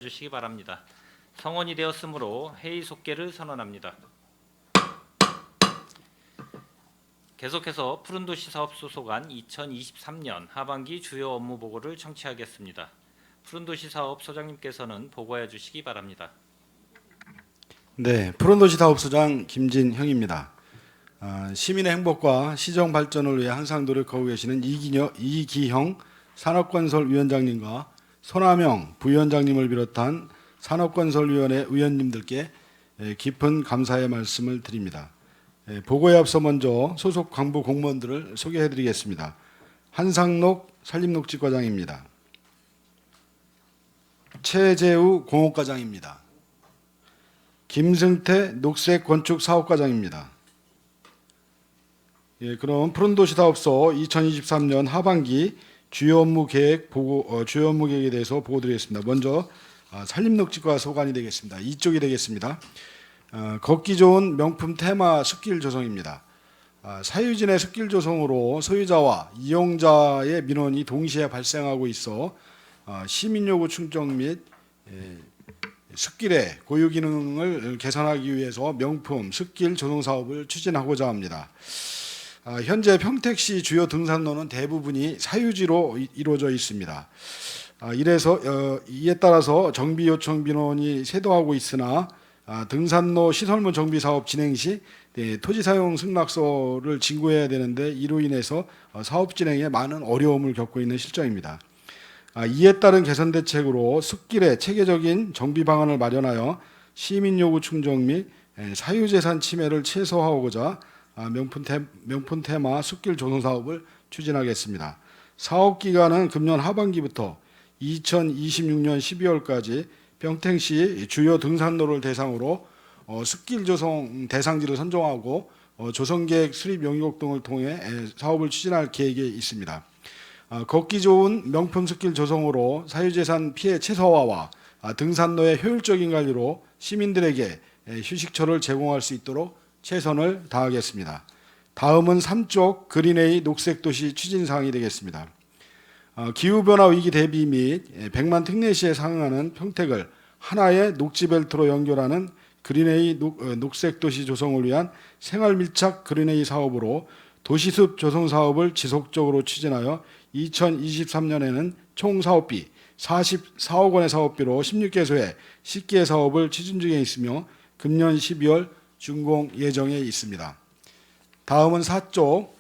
주시기 바랍니다. 성원이 되었으므로 회의 속개를 선언합니다. 계속해서 푸른도시 사업 소속안 2023년 하반기 주요 업무 보고를 청취하겠습니다. 푸른도시 사업 소장님께서는 보고해 주시기 바랍니다. 네, 푸른도시 사업소장 김진형입니다. 시민의 행복과 시정 발전을 위해 항상 노력하고 계시는 이기형 산업건설위원장님과 손하명 부위원장님을 비롯한 산업건설위원회 위원님들께 깊은 감사의 말씀을 드립니다. 보고에 앞서 먼저 소속 간부 공무원들을 소개해드리겠습니다. 한상록 산림녹지과장입니다. 최재우 공업과장입니다. 김승태 녹색건축사업과장입니다. 그럼 푸른도시 사업소 2023년 하반기 주요 업무 계획에 대해서 보고드리겠습니다. 먼저 산림녹지과 소관이 되겠습니다. 이쪽이 되겠습니다. 걷기 좋은 명품 테마 숲길 조성입니다. 사유진의 숲길 조성으로 소유자와 이용자의 민원이 동시에 발생하고 있어 시민 요구 충족 및 숲길의 고유 기능을 개선하기 위해서 명품 숲길 조성 사업을 추진하고자 합니다. 현재 평택시 주요 등산로는 대부분이 사유지로 이루어져 있습니다. 이에 따라서 정비 요청 민원이 쇄도하고 있으나 등산로 시설물 정비 사업 진행 시 토지 사용 승낙서를 진구해야 되는데 이로 인해서 사업 진행에 많은 어려움을 겪고 있는 실정입니다. 이에 따른 개선 대책으로 숲길에 체계적인 정비 방안을 마련하여 시민 요구 충족 및 사유재산 침해를 최소화하고자 명품 테마 숲길 조성 사업을 추진하겠습니다. 사업 기간은 금년 하반기부터 2026년 12월까지 평택시 주요 등산로를 대상으로 숲길 조성 대상지를 선정하고 조성계획 수립 용역 등을 통해 사업을 추진할 계획이 있습니다. 걷기 좋은 명품 숲길 조성으로 사유재산 피해 최소화와 등산로의 효율적인 관리로 시민들에게 휴식처를 제공할 수 있도록 최선을 다하겠습니다. 다음은 3쪽 그린웨이 녹색도시 추진사항이 되겠습니다. 기후변화 위기 대비 및 100만 특례시에 상응하는 평택을 하나의 녹지벨트로 연결하는 그린웨이 녹색도시 조성을 위한 생활밀착 그린웨이 사업으로 도시숲 조성 사업을 지속적으로 추진하여 2023년에는 총 사업비 44억 원의 사업비로 16개소의 10개의 사업을 추진 중에 있으며 금년 12월 준공 예정에 있습니다. 다음은 4쪽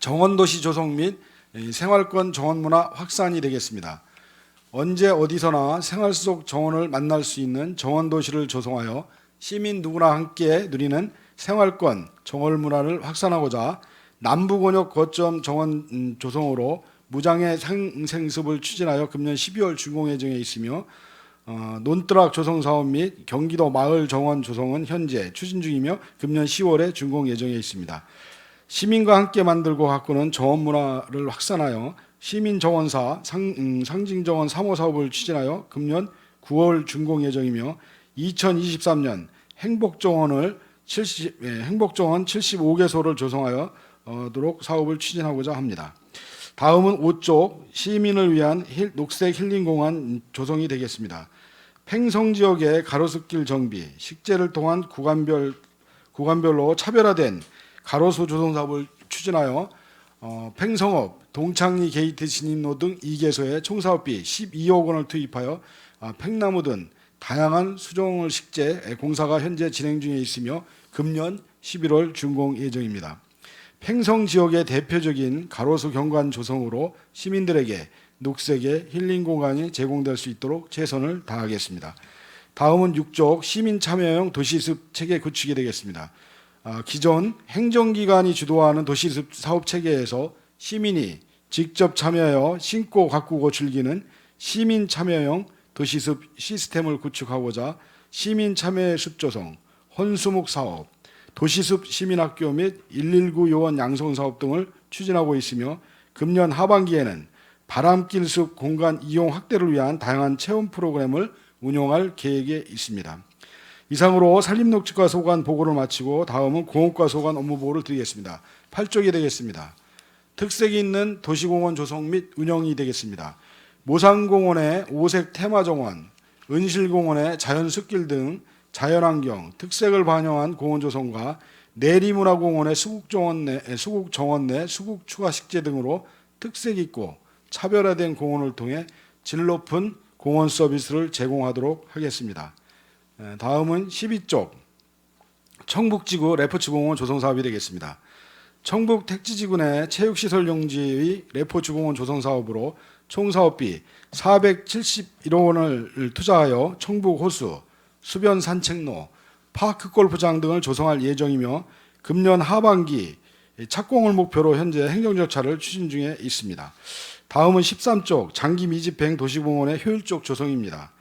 정원도시 조성 및 생활권 정원문화 확산이 되겠습니다. 언제 어디서나 생활 속 정원을 만날 수 있는 정원도시를 조성하여 시민 누구나 함께 누리는 생활권 정원 문화를 확산하고자 남부권역 거점 정원 조성으로 무장의 상생습을 추진하여 금년 12월 준공 예정에 있으며 논두락 조성 사업 및 경기도 마을 정원 조성은 현재 추진 중이며 금년 10월에 준공 예정에 있습니다. 시민과 함께 만들고 가꾸는 정원 문화를 확산하여 시민 정원사 상징 정원 3호 사업을 추진하여 금년 9월 준공 예정이며 2023년 행복정원 75개소를 조성하여도록 사업을 추진하고자 합니다. 다음은 5쪽 시민을 위한 녹색 힐링공원 조성이 되겠습니다. 팽성 지역의 가로수길 정비, 식재를 통한 구간별로 차별화된 가로수 조성 사업을 추진하여 팽성업, 동창리 게이트 진입로 등 2개소에 총 사업비 12억 원을 투입하여 팽나무 등 다양한 수종을 식재 공사가 현재 진행 중에 있으며 금년 11월 준공 예정입니다. 팽성 지역의 대표적인 가로수 경관 조성으로 시민들에게 녹색의 힐링 공간이 제공될 수 있도록 최선을 다하겠습니다. 다음은 6쪽 시민 참여형 도시숲 체계 구축이 되겠습니다. 기존 행정기관이 주도하는 도시숲 사업 체계에서 시민이 직접 참여하여 심고 가꾸고 즐기는 시민 참여형 도시숲 시스템을 구축하고자 시민 참여의 숲 조성, 헌수목 사업, 도시숲 시민학교 및 119 요원 양성 사업 등을 추진하고 있으며 금년 하반기에는 바람길 숲 공간 이용 확대를 위한 다양한 체험 프로그램을 운영할 계획에 있습니다. 이상으로 산림녹지과 소관 보고를 마치고 다음은 공업과 소관 업무 보고를 드리겠습니다. 8쪽이 되겠습니다. 특색이 있는 도시공원 조성 및 운영이 되겠습니다. 모산공원의 오색 테마정원, 은실공원의 자연숲길 등 자연환경, 특색을 반영한 공원 조성과 내리문화공원의 수국정원 내 수국 추가 식재 등으로 특색 있고 차별화된 공원을 통해 질 높은 공원 서비스를 제공하도록 하겠습니다. 다음은 12쪽 청북지구 레포츠공원 조성 사업이 되겠습니다. 청북 택지지구 내 체육시설 용지의 레포츠공원 조성 사업으로 총 사업비 471억 원을 투자하여 청북 호수, 수변 산책로, 파크 골프장 등을 조성할 예정이며 금년 하반기 착공을 목표로 현재 행정 절차를 추진 중에 있습니다. 다음은 13쪽 장기 미집행 도시공원의 효율적 조성입니다.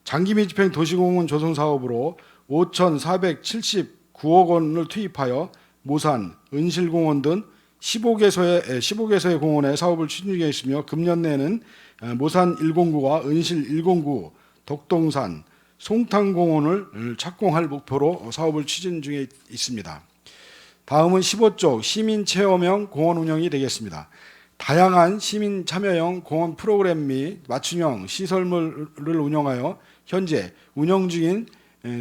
장기 미집행 도시공원 조성 사업으로 5,479억 원을 투입하여 모산, 은실공원 등 15개소의 공원에 사업을 추진 중에 있으며 금년 내에는 모산 109와 은실 109, 덕동산, 송탕공원을 착공할 목표로 사업을 추진 중에 있습니다. 다음은 15쪽 시민체험형 공원 운영이 되겠습니다. 다양한 시민 참여형 공원 프로그램 및 맞춤형 시설물을 운영하여 현재 운영 중인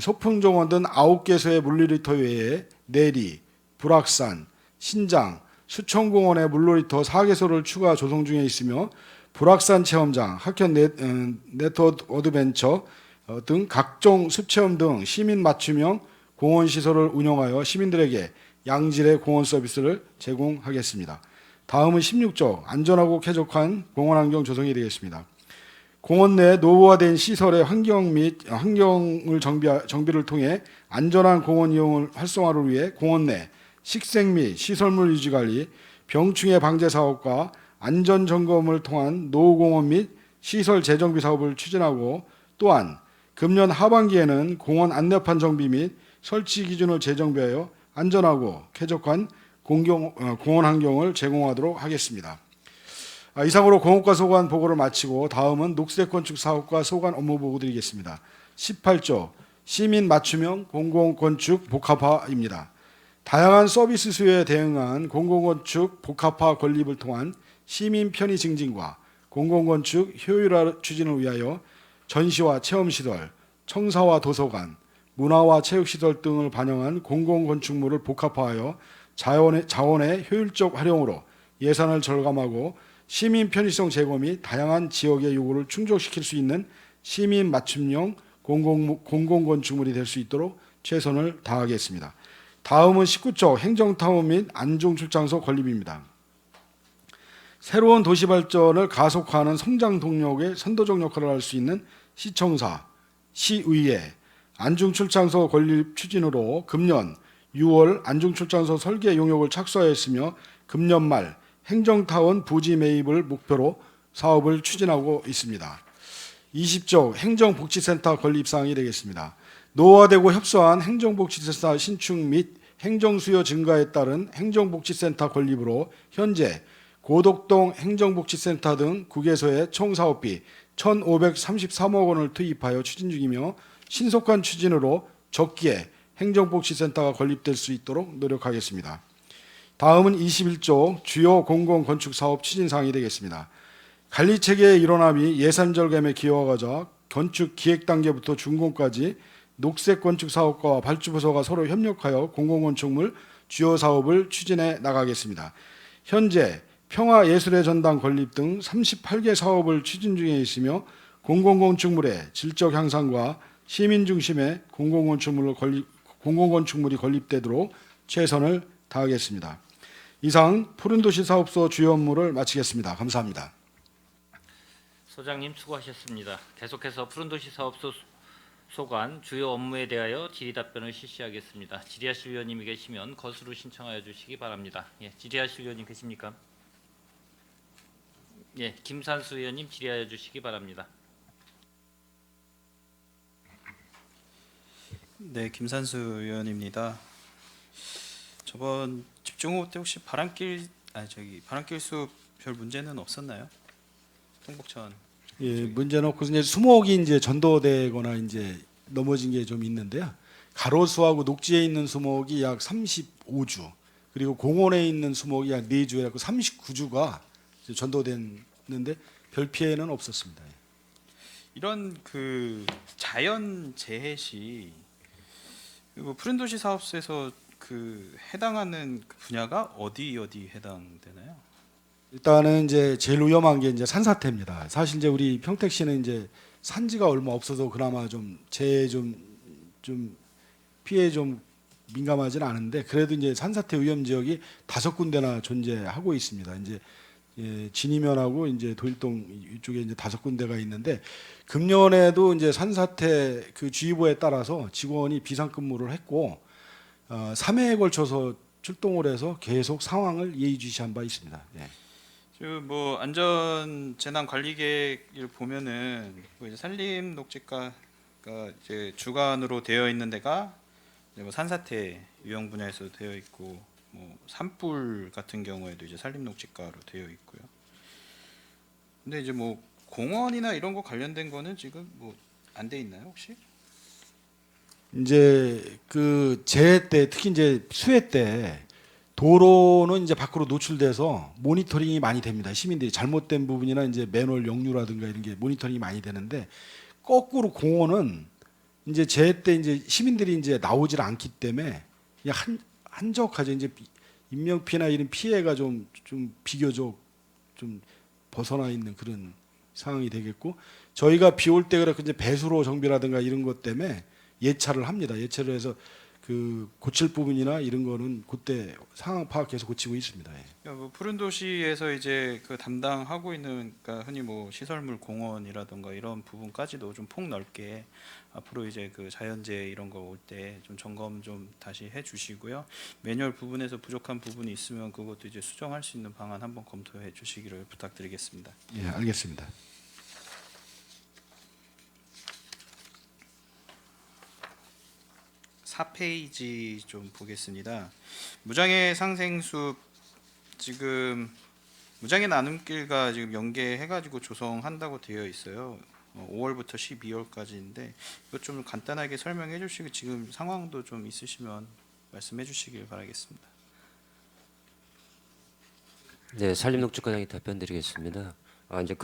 소풍정원 등 9개소의 물놀이터 외에 내리, 불악산, 신장, 수천공원의 물놀이터 4개소를 추가 조성 중에 있으며 불악산 체험장, 학현 네트워크 어드벤처 등 각종 숲체험 등 시민 맞춤형 공원 시설을 운영하여 시민들에게 양질의 공원 서비스를 제공하겠습니다. 다음은 16쪽 안전하고 쾌적한 공원 환경 조성이 되겠습니다. 공원 내 노후화된 시설의 환경을 정비를 통해 안전한 공원 이용을 활성화를 위해 공원 내 식생 및 시설물 유지 관리, 병충해 방제 사업과 안전 점검을 통한 노후공원 및 시설 재정비 사업을 추진하고 또한 금년 하반기에는 공원 안내판 정비 및 설치 기준을 재정비하여 안전하고 쾌적한 공원 환경을 제공하도록 하겠습니다. 이상으로 공업과 소관 보고를 마치고 다음은 녹색건축 사업과 소관 업무 보고 드리겠습니다. 18조 시민 맞춤형 공공건축 복합화입니다. 다양한 서비스 수요에 대응한 공공건축 복합화 건립을 통한 시민 편의 증진과 공공건축 효율화 추진을 위하여 전시와 체험시설, 청사와 도서관, 문화와 체육시설 등을 반영한 공공건축물을 복합화하여 자원의 효율적 활용으로 예산을 절감하고 시민 편의성 제고 및 다양한 지역의 요구를 충족시킬 수 있는 시민 맞춤형 공공건축물이 될 수 있도록 최선을 다하겠습니다. 다음은 19쪽 행정타운 및 안중출장소 건립입니다. 새로운 도시 발전을 가속화하는 성장 동력의 선도적 역할을 할 수 있는 시청사, 시의회, 안중출장소 건립 추진으로 금년 6월 안중출장소 설계 용역을 착수하였으며 금년 말 행정타운 부지 매입을 목표로 사업을 추진하고 있습니다. 20조 행정복지센터 건립 사항이 되겠습니다. 노화되고 협소한 행정복지센터 신축 및 행정수요 증가에 따른 행정복지센터 건립으로 현재 고덕동 행정복지센터 등 9개소에 총 사업비 1,533억 원을 투입하여 추진 중이며 신속한 추진으로 적기에 행정복지센터가 건립될 수 있도록 노력하겠습니다. 다음은 21조 주요 공공건축사업 추진사항이 되겠습니다. 관리체계의 일원함이 예산 절감에 기여하고자 건축 기획 단계부터 준공까지 녹색건축사업과와 발주부서가 서로 협력하여 공공건축물 주요 사업을 추진해 나가겠습니다. 현재 평화예술의 전당 건립 등 38개 사업을 추진 중에 있으며 공공건축물의 질적 향상과 시민 중심의 공공건축물이 건립되도록 최선을 다하겠습니다. 이상 푸른도시 사업소 주요 업무를 마치겠습니다. 감사합니다. 소장님 수고하셨습니다. 계속해서 푸른도시 사업소 소관 주요 업무에 대하여 질의 답변을 실시하겠습니다. 질의하실 위원님이 계시면 거수로 신청하여 주시기 바랍니다. 질의하실 위원님 계십니까? 김산수 의원님 질의하여 주시기 바랍니다. 네, 김산수 의원입니다. 저번 집중호우 때 혹시 바람길 숲 별 문제는 없었나요? 통복천. 문제는 없고 이제 수목이 이제 전도되거나 이제 넘어진 게 좀 있는데요. 가로수하고 녹지에 있는 수목이 약 35주, 그리고 공원에 있는 수목이 약 4주에 39주가 전도됐는데 별 피해는 없었습니다. 이런 그 자연 재해 시 뭐 푸른도시 사업소에서 그 해당하는 그 분야가 어디 해당되나요? 일단은 이제 제일 위험한 게 이제 산사태입니다. 사실 이제 우리 평택시는 이제 산지가 얼마 없어서 그나마 좀 재해 좀 피해 좀 민감하지는 않은데 그래도 이제 산사태 위험 지역이 5군데나 존재하고 있습니다. 이제 진이면하고 이제 도일동 이쪽에 이제 5군데가 있는데 금년에도 이제 산사태 그 주의보에 따라서 직원이 비상근무를 했고 3회에 걸쳐서 출동을 해서 계속 상황을 예의주시한 바 있습니다. 예. 뭐 안전 재난 관리 계획을 보면은 뭐 이제 산림 녹지가가 이제 주관으로 되어 있는 데가 이제 뭐 산사태 유형 분야에서 되어 있고 뭐 산불 같은 경우에도 이제 산림 녹지가로 되어 있고요. 근데 이제 뭐 공원이나 이런 거 관련된 거는 지금 뭐 안 돼 있나요 혹시? 이제 그 재해 때 특히 이제 수해 때 도로는 이제 밖으로 노출돼서 모니터링이 많이 됩니다. 시민들이 잘못된 부분이나 이제 맨홀 역류라든가 이런 게 모니터링이 많이 되는데 거꾸로 공원은 이제 재해 때 이제 시민들이 이제 나오질 않기 때문에 그냥 한적하죠. 이제 인명 피해나 이런 피해가 좀 비교적 좀 벗어나 있는 그런 상황이 되겠고 저희가 비 올 때 그렇게 이제 배수로 정비라든가 이런 것 때문에 예차를 합니다. 예차를 해서 그 고칠 부분이나 이런 거는 그때 상황 파악해서 고치고 있습니다. 예. 그러니까 뭐 푸른 도시에서 이제 그 담당하고 있는 그러니까 흔히 뭐 시설물 공원이라던가 이런 부분까지도 좀 폭넓게 앞으로 이제 그 자연재해 이런 거 올 때 좀 점검 좀 다시 해 주시고요. 매뉴얼 부분에서 부족한 부분이 있으면 그것도 이제 수정할 수 있는 방안 한번 검토해 주시기를 부탁드리겠습니다. 예, 알겠습니다. 사 페이지 좀 보겠습니다. 무장애 상생숲 지금 무장애 나눔길과 지금 연계해가지고 조성한다고 되어 있어요. 5월부터 12월까지인데 이것 좀 간단하게 설명해 주시고 지금 상황도 좀 있으시면 말씀해 주시길 바라겠습니다. 네, 산림녹지과장이 답변드리겠습니다. 이제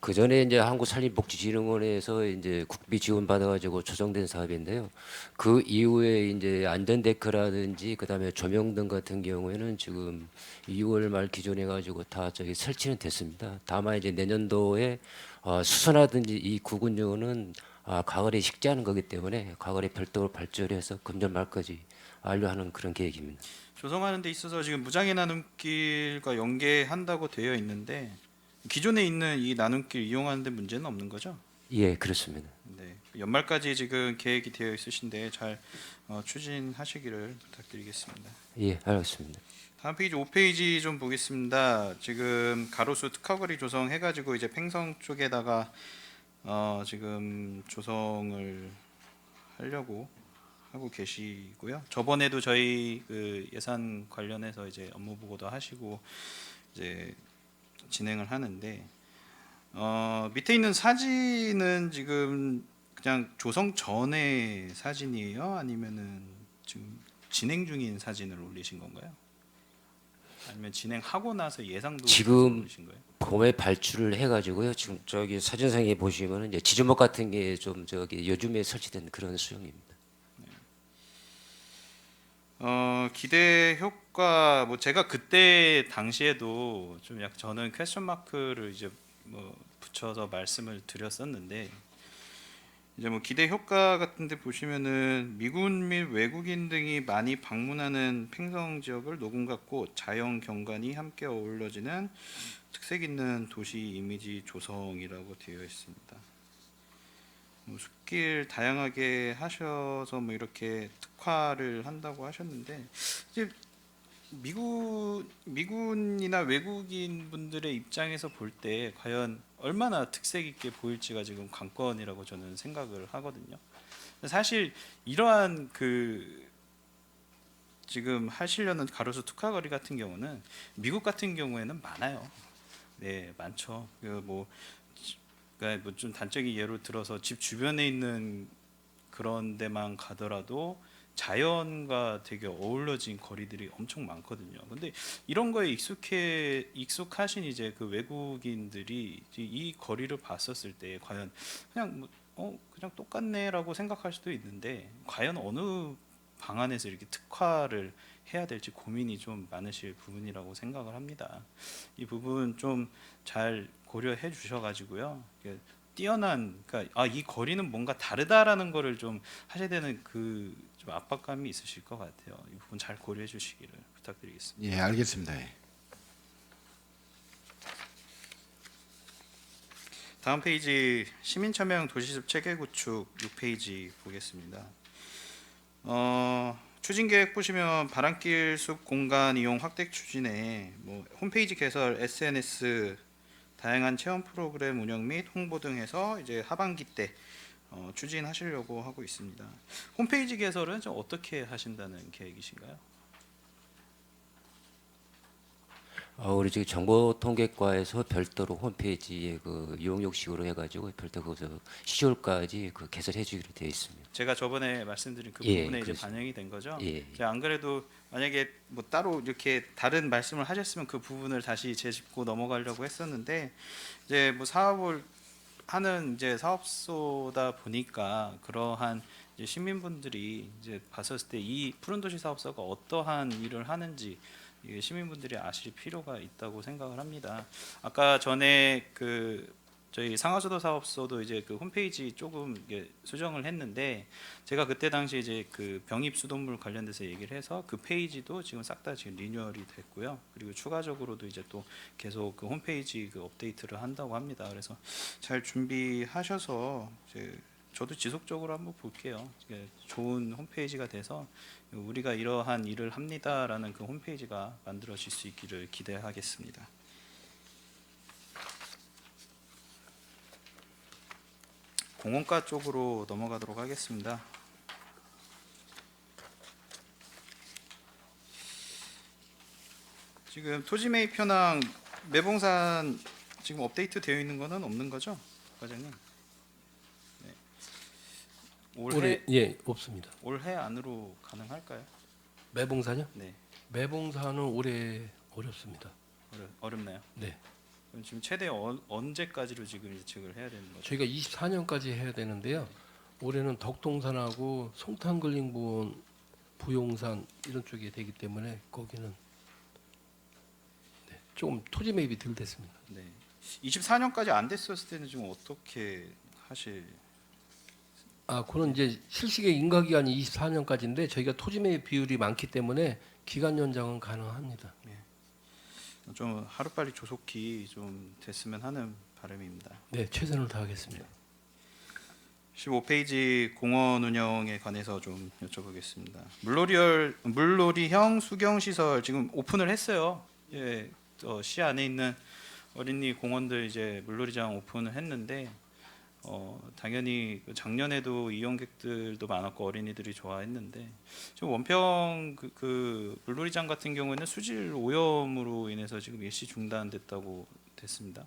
그 전에 이제 한국산림복지진흥원에서 이제 국비 지원 받아가지고 조정된 사업인데요. 그 이후에 이제 안전데크라든지 그다음에 조명등 같은 경우에는 지금 2월 말 기존해 가지고 다 저기 설치는 됐습니다. 다만 이제 내년도에 수선하든지 이 구근용은 가을에 식재하는 거기 때문에 가을에 별도로 발주해서 금년 말까지 완료하는 그런 계획입니다. 조성하는 데 있어서 지금 무장애 나눔길과 연계한다고 되어 있는데 기존에 있는 이 나눔길 이용하는 데 문제는 없는 거죠? 예, 그렇습니다. 네, 연말까지 지금 계획이 되어 있으신데 잘 추진하시기를 부탁드리겠습니다. 예, 알겠습니다. 다음 페이지 5페이지 좀 보겠습니다. 지금 가로수 특화거리 조성해가지고 이제 팽성 쪽에다가 지금 조성을 하려고 하고 계시고요. 저번에도 저희 그 예산 관련해서 이제 업무 보고도 하시고 이제 진행을 하는데 밑에 있는 사진은 지금 그냥 조성 전의 사진이에요? 아니면은 지금 진행 중인 사진을 올리신 건가요? 아니면 진행하고 나서 예상도 지금 올리신 거예요? 봄에 발주를 해가지고요. 지금 저기 사진상에 보시면은 이제 지주목 같은 게 좀 저기 요즘에 설치된 그런 수용입니다. 기대 효과 뭐 제가 그때 당시에도 좀 약 저는 퀘스천 마크를 이제 뭐 붙여서 말씀을 드렸었는데 이제 뭐 기대 효과 같은데 보시면은 미군 및 외국인 등이 많이 방문하는 팽성 지역을 녹음갖고 자연 경관이 함께 어우러지는 특색 있는 도시 이미지 조성이라고 되어 있습니다. 뭐 숲길 다양하게 하셔서 뭐 이렇게 특화를 한다고 하셨는데 이제 미군이나 외국인 분들의 입장에서 볼 때 과연 얼마나 특색 있게 보일지가 지금 관건이라고 저는 생각을 하거든요. 사실 이러한 그 지금 하시려는 가로수 특화거리 같은 경우는 미국 같은 경우에는 많아요. 네, 많죠. 그러니까 뭐 좀 단적인 예로 들어서 집 주변에 있는 그런 데만 가더라도 자연과 되게 어우러진 거리들이 엄청 많거든요. 근데 이런 거에 익숙하신 이제 그 외국인들이 이제 이 거리를 봤었을 때 과연 그냥 그냥 똑같네라고 생각할 수도 있는데 과연 어느 방안에서 이렇게 특화를 해야 될지 고민이 좀 많으실 부분이라고 생각을 합니다. 이 부분 좀 잘 고려해 주셔가지고요. 뛰어난, 그러니까 이 거리는 뭔가 다르다라는 거를 좀 하셔야 되는 그 좀 압박감이 있으실 것 같아요. 이 부분 잘 고려해 주시기를 부탁드리겠습니다. 예, 알겠습니다. 예. 다음 페이지 시민참여형 도시숲 체계 구축 6페이지 보겠습니다. 추진계획 보시면 바람길 숲 공간 이용 확대 추진에 뭐 홈페이지 개설, SNS 다양한 체험 프로그램 운영 및 홍보 등해서 이제 하반기 때 추진하시려고 하고 있습니다. 홈페이지 개설은 좀 어떻게 하신다는 계획이신가요? 우리 지금 정보통계과에서 별도로 홈페이지에 그 이용료식으로 해가지고 별도 거기서 10월까지 그 개설해주기로 되어 있습니다. 제가 저번에 말씀드린 그 예, 부분에 이제 그렇습니다. 반영이 된 거죠. 예. 제가 안 그래도 만약에 뭐 따로 이렇게 다른 말씀을 하셨으면 그 부분을 다시 재짚고 넘어가려고 했었는데 이제 뭐 사업을 하는 이제 사업소다 보니까 그러한 이제 시민분들이 이제 봤었을 때 이 푸른도시 사업소가 어떠한 일을 하는지 이게 시민분들이 아실 필요가 있다고 생각을 합니다. 아까 전에 그 저희 상하수도 사업소도 이제 그 홈페이지 조금 이게 수정을 했는데 제가 그때 당시 이제 그 병입 수돗물 관련돼서 얘기를 해서 그 페이지도 지금 싹 다 지금 리뉴얼이 됐고요. 그리고 추가적으로도 이제 또 계속 그 홈페이지 그 업데이트를 한다고 합니다. 그래서 잘 준비하셔서 이제 저도 지속적으로 한번 볼게요. 이게 좋은 홈페이지가 돼서 우리가 이러한 일을 합니다라는 그 홈페이지가 만들어질 수 있기를 기대하겠습니다. 공원가 쪽으로 넘어가도록 하겠습니다. 지금 토지 매입 현황 매봉산 지금 업데이트 되어 있는 거는 없는 거죠, 과장님? 네. 올해 예 없습니다. 올해 안으로 가능할까요? 매봉사요? 네, 매봉사는 올해 어렵습니다. 어렵나요? 네, 그럼 지금 최대 언제까지로 지금 예측을 해야 되는 거죠? 저희가 24년까지 해야 되는데요. 올해는 덕동산하고 송탄글링부원, 부용산 이런 쪽이 되기 때문에 거기는 네, 조금 토지 매입이 덜 됐습니다. 네. 24년까지 안 됐었을 때는 좀 어떻게 하실? 그건 이제 실시계 인가 기간이 24년까지인데 저희가 토지 매입 비율이 많기 때문에 기간 연장은 가능합니다. 좀 하루빨리 조속히 좀 됐으면 하는 바람입니다. 네, 최선을 다하겠습니다. 15페이지 공원 운영에 관해서 좀 여쭤보겠습니다. 물놀이형 수경 시설 지금 오픈을 했어요. 예, 시 안에 있는 어린이 공원들 이제 물놀이장 오픈을 했는데 당연히 작년에도 이용객들도 많았고 어린이들이 좋아했는데 지금 원평 그 물놀이장 같은 경우에는 수질 오염으로 인해서 지금 일시 중단됐다고 됐습니다.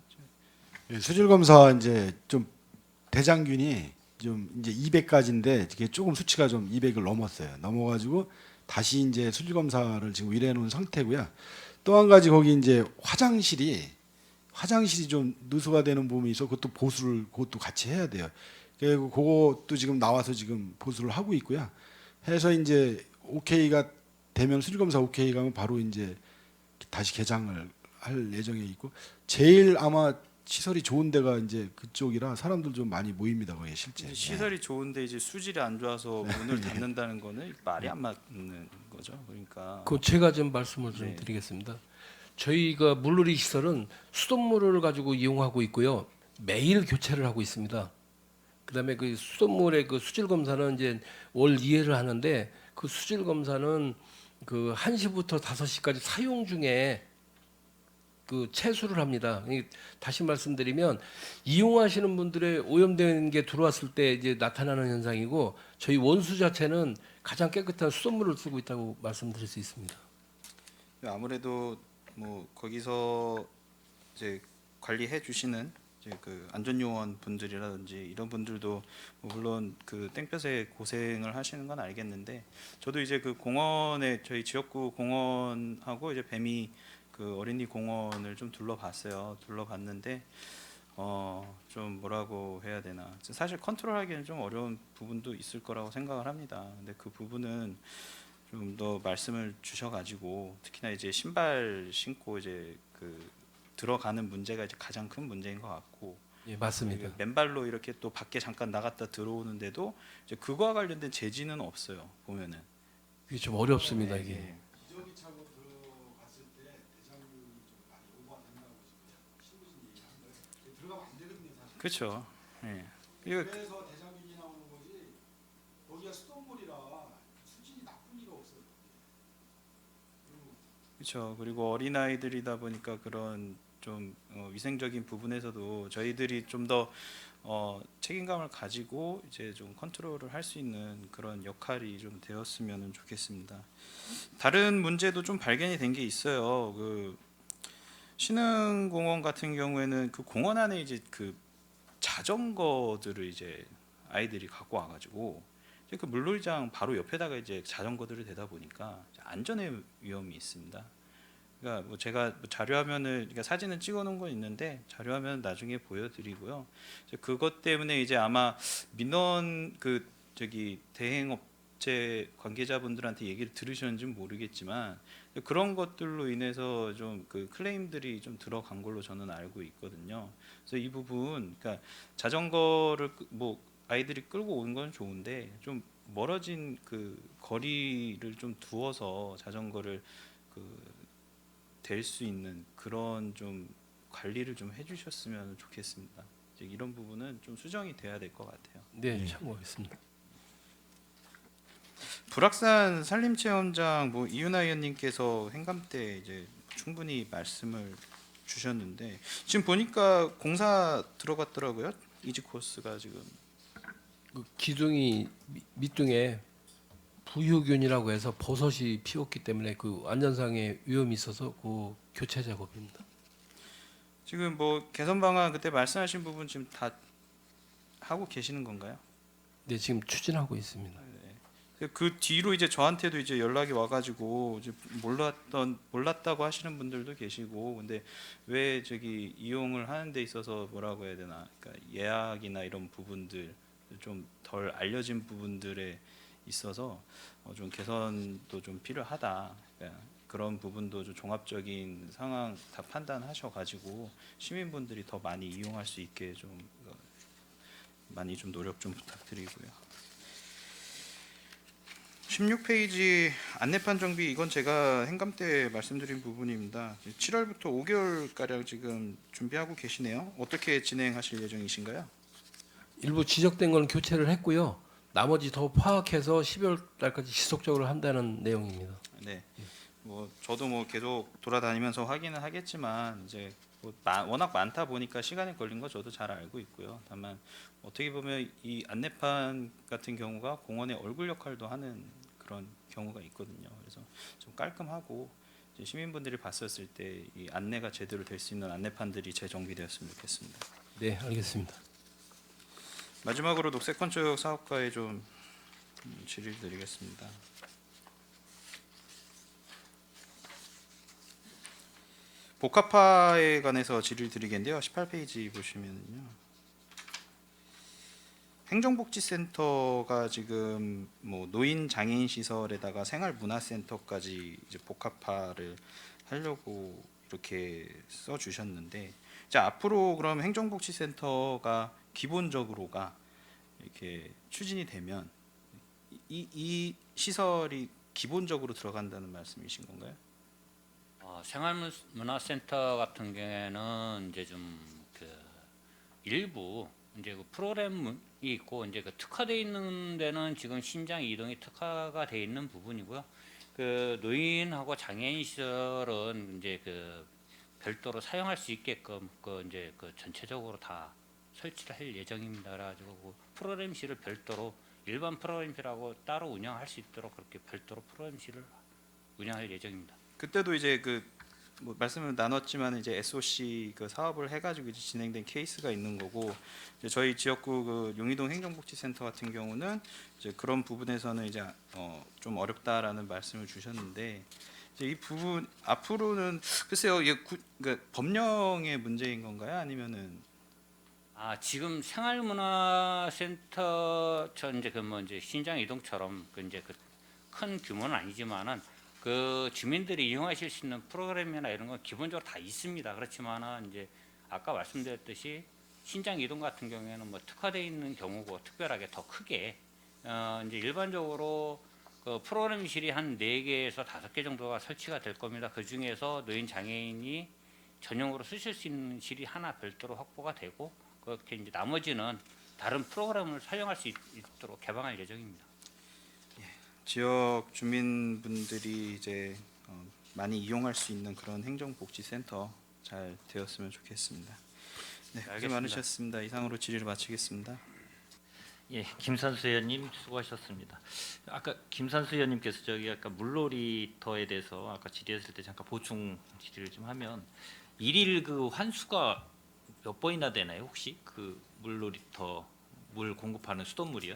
예, 수질 검사 이제 좀 대장균이 좀 이제 200까지인데 이게 조금 수치가 좀 200을 넘었어요. 넘어가지고 다시 이제 수질 검사를 지금 의뢰해 놓은 상태고요. 또 한 가지 거기 이제 화장실이 좀 누수가 되는 부분이 있어 그것도 같이 해야 돼요. 그리고 그것도 지금 나와서 지금 보수를 하고 있고요. 해서 이제 오케이가 되면 수질 검사 오케이 가면 바로 이제 다시 개장을 할 예정에 있고 제일 아마 시설이 좋은 데가 이제 그쪽이라 사람들 좀 많이 모입니다. 거기 실제. 이제 시설이 좋은데 이제 수질이 안 좋아서 문을 닫는다는 거는 말이 안 맞는 거죠. 그러니까 그 제가 좀 말씀을 좀 네. 드리겠습니다. 저희가 물놀이 시설은 수돗물을 가지고 이용하고 있고요. 매일 교체를 하고 있습니다. 그다음에 그 수돗물의 그 수질 검사는 이제 월 2회를 하는데 그 수질 검사는 그 1시부터 5시까지 사용 중에 그 채수를 합니다. 다시 말씀드리면 이용하시는 분들의 오염된 게 들어왔을 때 이제 나타나는 현상이고 저희 원수 자체는 가장 깨끗한 수돗물을 쓰고 있다고 말씀드릴 수 있습니다. 아무래도 뭐 거기서 이제 관리해 주시는 이제 그 안전요원 분들이라든지 이런 분들도 뭐 물론 그 땡볕에 고생을 하시는 건 알겠는데 저도 이제 그 공원에 저희 지역구 공원하고 이제 뱀이 그 어린이 공원을 좀 둘러봤어요. 둘러봤는데 좀 뭐라고 해야 되나 사실 컨트롤하기는 좀 어려운 부분도 있을 거라고 생각을 합니다. 근데 그 부분은 좀 더 말씀을 주셔가지고 특히나 이제 신발 신고 이제 그 들어가는 문제가 이제 가장 큰 문제인 것 같고 예, 맞습니다. 이게 맨발로 이렇게 또 밖에 잠깐 나갔다 들어오는데도 이제 그거와 관련된 제지는 없어요. 보면은 이게 좀 어렵습니다 예, 이게. 예. 기저귀 차고 들어갔을 때 대장균이 좀 많이 오버된다고 신부님 얘기한 거예요. 들어가면 안 되거든요, 사실. 그렇죠. 예. 이거 그래서 대장균이 나오는 거지. 거기가 수돗물이라 수질이 나쁜 리가 없어요. 그렇죠. 그리고 어린 아이들이다 보니까 그런 좀 위생적인 부분에서도 저희들이 좀 더 책임감을 가지고 이제 좀 컨트롤을 할 수 있는 그런 역할이 좀 되었으면 좋겠습니다. 다른 문제도 좀 발견이 된 게 있어요. 그 신흥공원 같은 경우에는 그 공원 안에 이제 그 자전거들을 이제 아이들이 갖고 와가지고 이제 그 물놀이장 바로 옆에다가 이제 자전거들을 대다 보니까 안전의 위험이 있습니다. 그러니까 뭐 제가 뭐 자료화면을 그러니까 사진은 찍어놓은 건 있는데 자료화면 나중에 보여드리고요. 이제 그것 때문에 이제 아마 민원 그 저기 대행업체 관계자분들한테 얘기를 들으셨는지는 모르겠지만 그런 것들로 인해서 좀 그 클레임들이 좀 들어간 걸로 저는 알고 있거든요. 그래서 이 부분, 그러니까 자전거를 뭐 아이들이 끌고 오는 건 좋은데 좀 멀어진 그 거리를 좀 두어서 자전거를 그 될 수 있는 그런 좀 관리를 좀 해주셨으면 좋겠습니다. 이제 이런 부분은 좀 수정이 돼야 될 것 같아요. 네, 참고하겠습니다. 불악산 산림체험장 뭐 이윤아 의원님께서 행감 때 이제 충분히 말씀을 주셨는데 지금 보니까 공사 들어갔더라고요. 이지 코스가 지금 그 기둥이 밑둥에 부유균이라고 해서 버섯이 피었기 때문에 그 안전상의 위험이 있어서 그 교체 작업입니다. 지금 뭐 개선 방안 그때 말씀하신 부분 지금 다 하고 계시는 건가요? 네, 지금 추진하고 있습니다. 그 뒤로 이제 저한테도 이제 연락이 와가지고 이제 몰랐다고 하시는 분들도 계시고 근데 왜 저기 이용을 하는 데 있어서 뭐라고 해야 되나 그러니까 예약이나 이런 부분들 좀 덜 알려진 부분들에 있어서 좀 개선도 좀 필요하다. 그러니까 그런 부분도 좀 종합적인 상황 다 판단하셔가지고 시민분들이 더 많이 이용할 수 있게 좀 많이 좀 노력 좀 부탁드리고요. 16페이지 안내판 정비 이건 제가 행감 때 말씀드린 부분입니다. 7월부터 5개월 가량 지금 준비하고 계시네요. 어떻게 진행하실 예정이신가요? 일부 지적된 건 교체를 했고요. 나머지 더 파악해서 12월 달까지 지속적으로 한다는 내용입니다. 네. 뭐 저도 뭐 계속 돌아다니면서 확인은 하겠지만 이제 뭐 워낙 많다 보니까 시간이 걸린 거 저도 잘 알고 있고요. 다만 어떻게 보면 이 안내판 같은 경우가 공원의 얼굴 역할도 하는 그런 경우가 있거든요. 그래서 좀 깔끔하고 이제 시민분들이 봤었을 때 이 안내가 제대로 될 수 있는 안내판들이 재정비되었으면 좋겠습니다. 네, 알겠습니다. 마지막으로 녹색 건축 사업과에 좀 질의를 드리겠습니다. 복합화에 관해서 질의를 드리겠는데요. 18페이지 보시면요. 행정복지센터가 지금 뭐 노인 장애인 시설에다가 생활문화센터까지 이제 복합화를 하려고 이렇게 써 주셨는데 자, 앞으로 그럼 행정복지센터가 기본적으로가 이렇게 추진이 되면 이 시설이 기본적으로 들어간다는 말씀이신 건가요? 생활문화센터 같은 경우에는 이제 좀 그 일부 이제 그 프로그램이 있고 이제 그 특화되어 있는 데는 지금 신장 이동이 특화가 되어 있는 부분이고요. 그 노인하고 장애인 시설은 이제 그 별도로 사용할 수 있게끔 그 이제 그 전체적으로 다 설치를 할 예정입니다. 그래가지고 그 프로그램실을 별도로 일반 프로그램실하고 따로 운영할 수 있도록 그렇게 별도로 프로그램실을 운영할 예정입니다. 그때도 이제 그 뭐 말씀을 나눴지만 이제 SOC 그 사업을 해가지고 이제 진행된 케이스가 있는 거고, 이제 저희 지역구 그 용의동 행정복지센터 같은 경우는 이제 그런 부분에서는 이제 좀 어렵다라는 말씀을 주셨는데, 이제 이 부분 앞으로는 글쎄요, 이게 그러니까 법령의 문제인 건가요? 아니면은 지금 생활문화센터 이제 이제 신장 이동처럼 이제 큰 규모는 아니지만은 그 주민들이 이용하실 수 있는 프로그램이나 이런 건 기본적으로 다 있습니다. 그렇지만은 이제 아까 말씀드렸듯이 신장 이동 같은 경우에는 뭐 특화되어 있는 경우고 특별하게 더 크게 이제 일반적으로 그 프로그램실이 한 4개에서 5개 정도가 설치가 될 겁니다. 그 중에서 노인 장애인이 전용으로 쓰실 수 있는 실이 하나 별도로 확보가 되고, 그렇게 이제 나머지는 다른 프로그램을 사용할 수 있도록 개방할 예정입니다. 지역 주민분들이 이제 많이 이용할 수 있는 그런 행정복지센터 잘 되었으면 좋겠습니다. 네, 고생 알겠습니다. 많으셨습니다. 이상으로 질의를 마치겠습니다. 예, 김산수 의원님 수고하셨습니다. 아까 김산수 의원님께서 저기 아까 물놀이터에 대해서 아까 질의했을 때 잠깐 보충 질의를 좀 하면, 일일 그 환수가 몇 번이나 되나요? 혹시 그 물놀이터 물 공급하는 수돗물이요?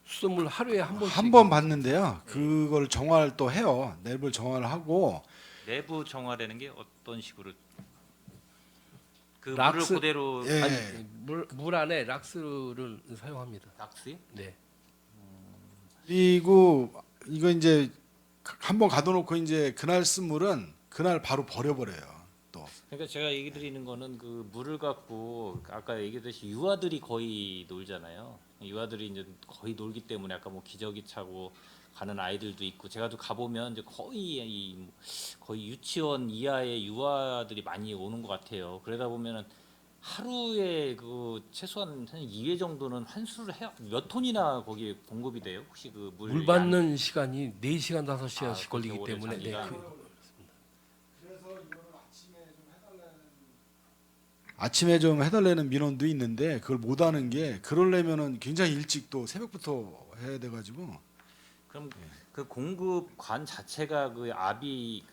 수돗물 하루에 한 번씩 한 번 봤는데요. 그걸 정화를 또 해요. 내부를 정화를 하고 내부 정화라는 게 어떤 식으로? 그 락스- 물을 그대로 예. 아니, 물 안에 락스를 사용합니다. 락스요? 네. 그리고 이거 이제 한 번 가둬놓고 이제 그날 쓴 물은 그날 바로 버려버려요. 또 그러니까 제가 얘기 드리는 거는 그 물을 갖고 아까 얘기했듯이 유아들이 거의 놀잖아요. 유아들이 이제 거의 놀기 때문에 아까 뭐 기저귀 차고 가는 아이들도 있고, 제가 또 가보면 이제 거의 유치원 이하의 유아들이 많이 오는 것 같아요. 그러다 보면은 하루에 그 최소한 한 2회 정도는 환수를 해야, 몇 톤이나 거기에 공급이 돼요? 혹시 그 물 받는 시간이 4시간 5시간씩 아, 걸리기 그렇게 오래 때문에 네, 자기가? 아침에 좀 해달라는 민원도 있는데 그걸 못하는 게, 그러려면은 굉장히 일찍 또 새벽부터 해야 돼가지고. 그럼 그 공급관 자체가 그 압이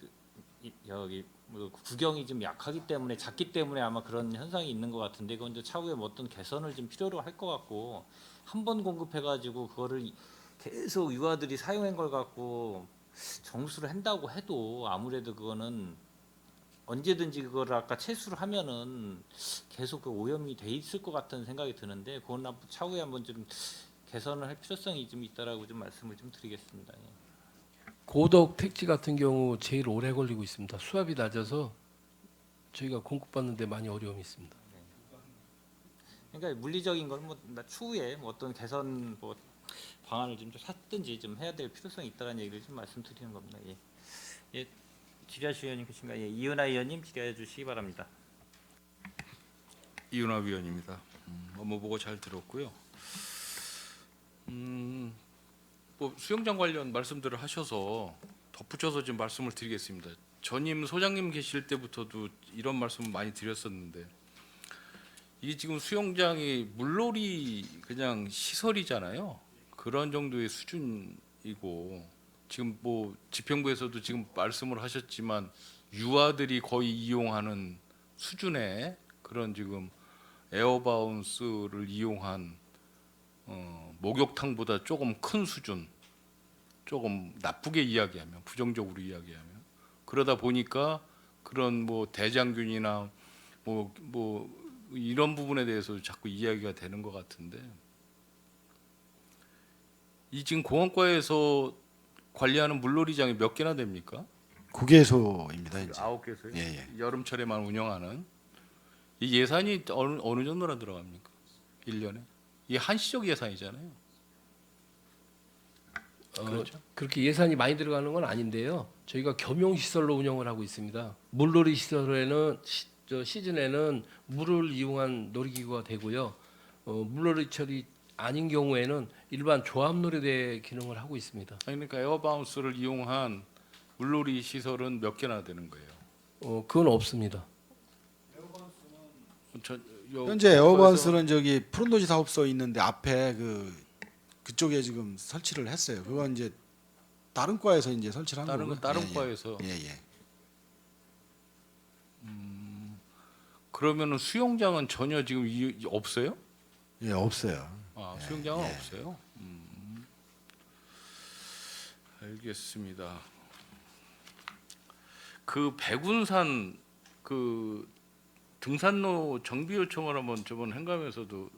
여기 뭐 구경이 좀 약하기 때문에, 작기 때문에 아마 그런 현상이 있는 것 같은데, 그건 이제 차후에 뭐 어떤 개선을 좀 필요로 할 것 같고, 한 번 공급해가지고 그거를 계속 유아들이 사용한 걸 갖고 정수를 한다고 해도 아무래도 그거는 언제든지 그거를 아까 채수를 하면은 계속 그 오염이 돼 있을 것 같은 생각이 드는데, 그건 차후에 한번 좀 개선을 할 필요성이 좀 있다라고 좀 말씀을 좀 드리겠습니다. 예. 고덕 택지 같은 경우 제일 오래 걸리고 있습니다. 수압이 낮아서 저희가 공급받는데 많이 어려움이 있습니다. 그러니까 물리적인 거는 뭐 추후에 뭐 어떤 개선 뭐 방안을 좀 찾든지 좀 해야 될 필요성이 있다는 얘기를 좀 말씀드리는 겁니다. 예. 예. 질의하실 의원님 계신가요? 예. 이은하 의원님 질의해 주시기 바랍니다. 이은하 위원입니다. 업무 보고 잘 들었고요. 뭐 수영장 관련 말씀들을 하셔서 덧붙여서 좀 말씀을 드리겠습니다. 전임 소장님 계실 때부터도 이런 말씀을 많이 드렸었는데, 이게 지금 수영장이 물놀이 그냥 시설이잖아요. 그런 정도의 수준이고, 지금 뭐 지평부에서도 지금 말씀을 하셨지만 유아들이 거의 이용하는 수준의 그런 지금 에어바운스를 이용한 목욕탕보다 조금 큰 수준, 조금 나쁘게 이야기하면, 부정적으로 이야기하면, 그러다 보니까 그런 뭐 대장균이나 뭐 이런 부분에 대해서 자꾸 이야기가 되는 것 같은데, 이 지금 공원과에서 관리하는 물놀이장이 몇 개나 됩니까? 9개소입니다. 이제. 9개소요? 예. 여름철에만 운영하는. 이 예산이 어느 정도나 들어갑니까? 1년에? 이게 한시적 예산이잖아요. 그렇죠. 그렇게 예산이 많이 들어가는 건 아닌데요. 저희가 겸용 시설로 운영을 하고 있습니다. 물놀이 시설에는 시즌에는 물을 이용한 놀이기구가 되고요. 물놀이철이 아닌 경우에는 일반 조합놀이대 기능을 하고 있습니다. 아니, 그러니까 에어바운스를 이용한 물놀이 시설은 몇 개나 되는 거예요? 그건 없습니다. 현재 에어바운스는 저기 푸른도시 사업소 있는데 앞에 그쪽에 지금 설치를 했어요. 그건 이제 다른 과에서 이제 설치를 한 거고요. 다른 과에서 예. 그러면은 수영장은 전혀 지금 없어요? 예, 없어요. 아, 수영장은 없어요. 알겠습니다. 그 백운산 그 등산로 정비 요청을 한번 저번 행감에서도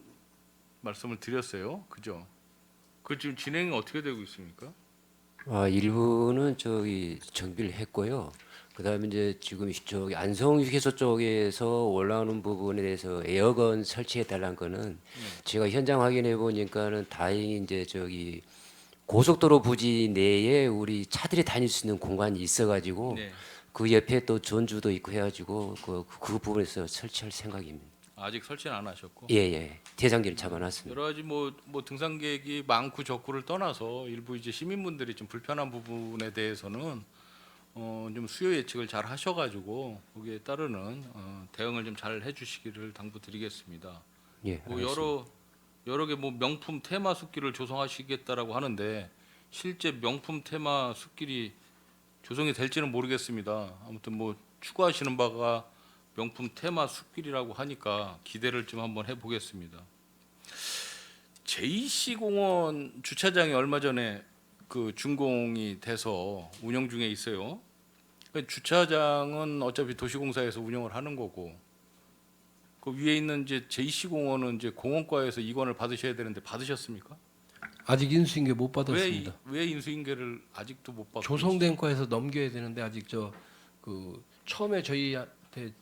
말씀을 드렸어요. 그죠? 그 지금 진행이 어떻게 되고 있습니까? 일부는 저기 정비를 했고요. 그다음에 이제 지금 저기 안성 휴게소 쪽에서 올라오는 부분에 대해서 에어건 설치해 달라는 거는 제가 현장 확인해 보니까는 다행히 이제 저기 고속도로 부지 내에 우리 차들이 다닐 수 있는 공간이 있어가지고 네. 그 옆에 또 전주도 있고 해가지고 그 부분에서 설치할 생각입니다. 아직 설치는 안 하셨고. 예예. 대장기를 잡아놨습니다. 여러 가지 뭐 등산객이 많고 적고를 떠나서 일부 이제 시민분들이 좀 불편한 부분에 대해서는 좀 수요 예측을 잘 하셔가지고 거기에 따르는 대응을 좀 잘 해주시기를 당부드리겠습니다. 예. 뭐 알겠습니다. 여러 개 뭐 명품 테마 숲길을 조성하시겠다라고 하는데 실제 명품 테마 숲길이 조성이 될지는 모르겠습니다. 아무튼 뭐 추구하시는 바가 명품 테마 숲길이라고 하니까 기대를 좀 한번 해보겠습니다. JC 공원 주차장이 얼마 전에 그 준공이 돼서 운영 중에 있어요. 주차장은 어차피 도시공사에서 운영을 하는 거고 그 위에 있는 이제 JC 공원은 이제 공원과에서 이관을 받으셔야 되는데 받으셨습니까? 아직 인수인계 못 받았습니다. 왜 인수인계를 아직도 못 받고 조성된 과에서 넘겨야 되는데 아직 그 처음에 저희한테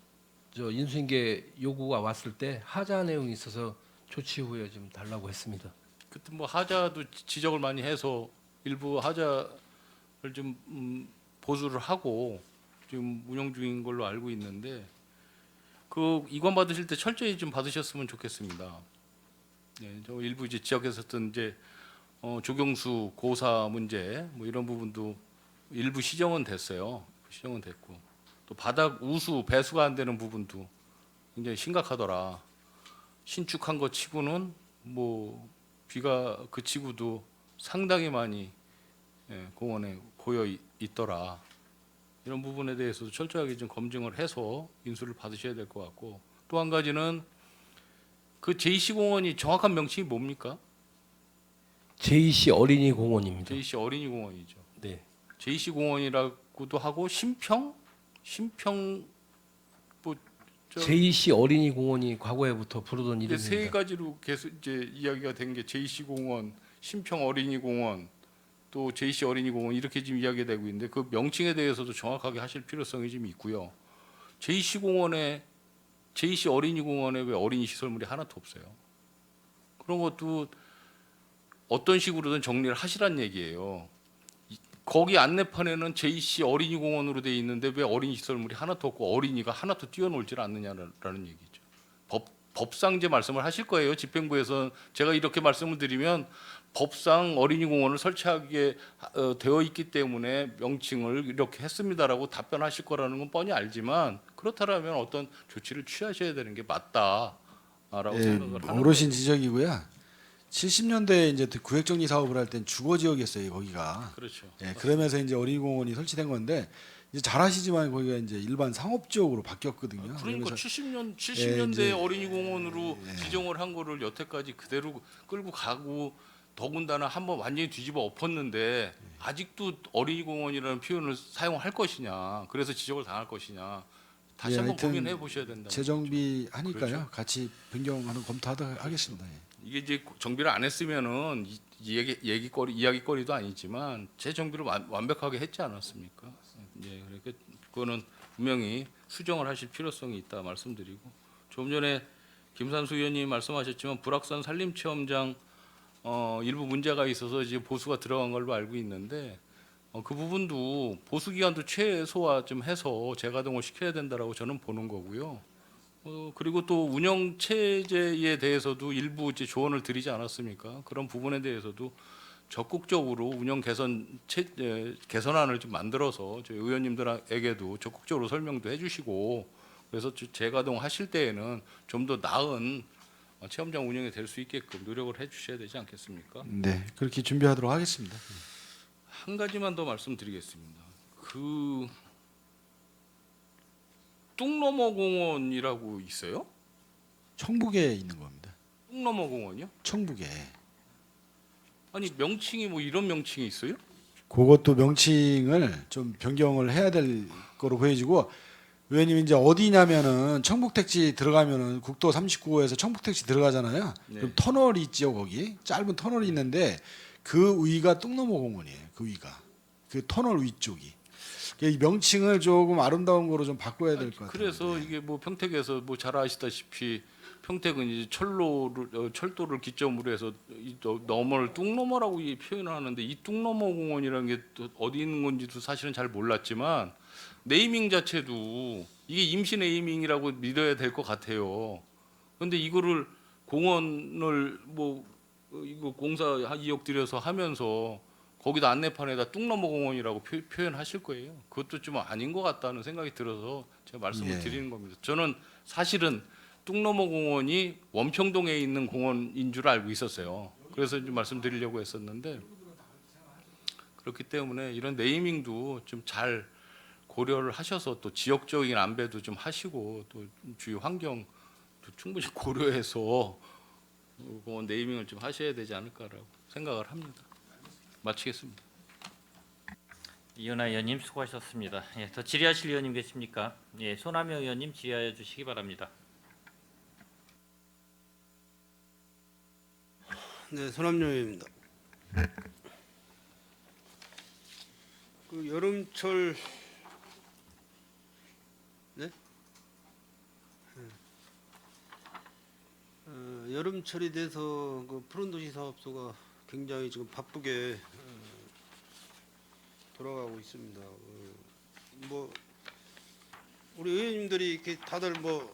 인수인계 요구가 왔을 때 하자 내용이 있어서 조치 후에 좀 달라고 했습니다. 그때 뭐 하자도 지적을 많이 해서 일부 하자를 좀 보수를 하고 지금 운영 중인 걸로 알고 있는데 그 이관 받으실 때 철저히 좀 받으셨으면 좋겠습니다. 네, 저 일부 이제 지역에서 어떤 이제 조경수 고사 문제 뭐 이런 부분도 일부 시정은 됐어요. 시정은 됐고 또 바닥 우수 배수가 안 되는 부분도 굉장히 심각하더라. 신축한 것 치고는 뭐 비가 그치고도 상당히 많이 공원에 고여 있더라. 이런 부분에 대해서도 철저하게 좀 검증을 해서 인수를 받으셔야 될 것 같고 또 한 가지는 그 JC 공원이 정확한 명칭이 뭡니까? JC 어린이 공원입니다. JC 어린이 공원이죠. 네. JC 공원이라고도 하고 신평 뭐 JC 어린이 공원이 과거에부터 부르던 이제 세 이름입니다. 가지로 계속 이제 이야기가 된 게 JC 공원, 신평 어린이 공원, 또 JC 어린이 공원 이렇게 지금 이야기가 되고 있는데 그 명칭에 대해서도 정확하게 하실 필요성이 좀 있고요. JC 공원에 JC 어린이 공원에 왜 어린이 시설물이 하나도 없어요? 그런 것도 어떤 식으로든 정리를 하시란 얘기예요. 거기 안내판에는 JC 어린이 공원으로 돼 있는데 왜 어린이 시설물이 하나도 없고 어린이가 하나도 뛰어놀질 않느냐라는 얘기죠. 법상제 말씀을 하실 거예요. 집행부에서 제가 이렇게 말씀을 드리면 법상 어린이 공원을 설치하게 되어 있기 때문에 명칭을 이렇게 했습니다라고 답변하실 거라는 건 뻔히 알지만 그렇다면 어떤 조치를 취하셔야 되는 게 맞다라고 예, 생각을 하는 어르신 지적이고요. 70년대에 이제 구획 정리 사업을 할 땐 주거 지역이었어요, 거기가. 그렇죠. 예, 그러면서 이제 어린이공원이 설치된 건데 이제 잘 아시지만 거기가 이제 일반 상업 지역으로 바뀌었거든요. 그러니까 그러면서 70년대 이제- 어린이 공원으로 지정을 한 거를 여태까지 그대로 끌고 가고 더군다나 한번 완전히 뒤집어 엎었는데 아직도 어린이 공원이라는 표현을 사용할 것이냐, 그래서 지적을 당할 것이냐 다시 예, 한번 하여튼 고민해 보셔야 된다. 재정비 하니까요. 그렇죠. 같이 변경하는 검토하도록 하겠습니다. 예. 이게 이제 정비를 안 했으면은 이야기거리도 아니지만 재정비를 완벽하게 했지 않았습니까? 예, 그러니까 그거는 분명히 수정을 하실 필요성이 있다 말씀드리고 좀 전에 김산수 의원님이 말씀하셨지만 불악산 산림체험장 일부 문제가 있어서 이제 보수가 들어간 걸로 알고 있는데 그 부분도 보수 기간도 최소화 좀 해서 재가동을 시켜야 된다라고 저는 보는 거고요. 그리고 또 운영 체제에 대해서도 일부 이제 조언을 드리지 않았습니까? 그런 부분에 대해서도 적극적으로 운영 개선안을 좀 만들어서 저희 의원님들에게도 적극적으로 설명도 해주시고 그래서 재가동하실 때에는 좀 더 나은 체험장 운영이 될 수 있게끔 노력을 해주셔야 되지 않겠습니까? 네, 그렇게 준비하도록 하겠습니다. 한 가지만 더 말씀드리겠습니다. 그 뚝넘어 공원이라고 있어요? 청북에 있는 겁니다. 뚝넘어 공원이요? 청북에. 아니 명칭이 뭐 이런 명칭이 있어요? 그것도 명칭을 좀 변경을 해야 될 거로 보여지고, 의원님 이제 어디냐면은 청북택지 들어가면은 국도 39호에서 청북택지 들어가잖아요. 네. 그럼 터널이 있죠, 거기 짧은 터널이 있는데 그 위가 뚝넘어 공원이에요. 그 위가 그 터널 위쪽이. 이 명칭을 조금 아름다운 거로 좀 바꿔야 될 것 같아요. 그래서 이게 뭐 평택에서 뭐 잘 아시다시피 평택은 이제 철도를 기점으로 해서 이 너머를 뚝넘어라고 이 표현을 하는데, 이 뚝넘어 공원이라는 게 또 어디 있는 건지도 사실은 잘 몰랐지만 네이밍 자체도 이게 임시 네이밍이라고 믿어야 될 것 같아요. 그런데 이거를 공원을 뭐 이거 공사 2억 들여서 하면서 거기다 안내판에다 뚝넘어 공원이라고 표현하실 거예요. 그것도 좀 아닌 것 같다는 생각이 들어서 제가 말씀을 예. 드리는 겁니다. 저는 사실은 뚝넘어 공원이 원평동에 있는 공원인 줄 알고 있었어요. 그래서 좀 말씀드리려고 했었는데, 그렇기 때문에 이런 네이밍도 좀 잘 고려를 하셔서 또 지역적인 안배도 좀 하시고 또 주위 환경도 충분히 고려해서 공원 네이밍을 좀 하셔야 되지 않을까라고 생각을 합니다. 마치겠습니다. 이은하 의원님 수고하셨습니다. 예, 더 질의하실 의원님 계십니까? 예, 손하명 의원님 질의하여 주시기 바랍니다. 네, 손함용입니다. 그 여름철 네? 여름철이 돼서 그 푸른도시 사업소가 굉장히 지금 바쁘게 돌아가고 있습니다. 뭐 우리 의원님들이 이렇게 다들 뭐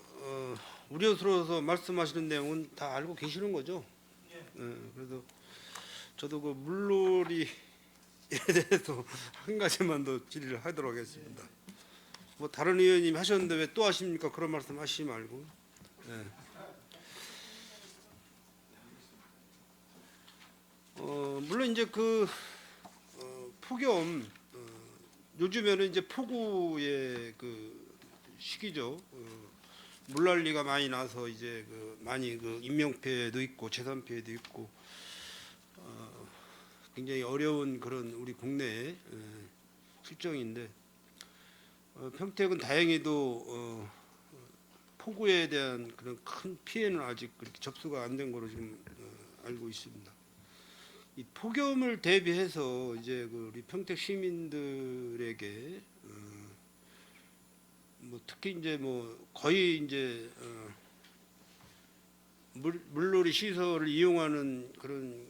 우려스러워서 말씀하시는 내용은 다 알고 계시는 거죠? 그래서 저도 그 물놀이에 대해서 한 가지만 더 질의를 하도록 하겠습니다. 뭐 다른 의원님 하셨는데 왜 또 하십니까? 그런 말씀 하시지 말고. 예. 물론 이제 그 폭염 요즘에는 이제 폭우의 그 시기죠. 물난리가 많이 나서 이제 그 많이 그 인명 피해도 있고 재산 피해도 있고 굉장히 어려운 그런 우리 국내의 실정인데, 평택은 다행히도 폭우에 대한 그런 큰 피해는 아직 그렇게 접수가 안 된 거로 지금 알고 있습니다. 이 폭염을 대비해서 이제 그 우리 평택 시민들에게 뭐 특히 이제 뭐 거의 이제 물놀이 시설을 이용하는 그런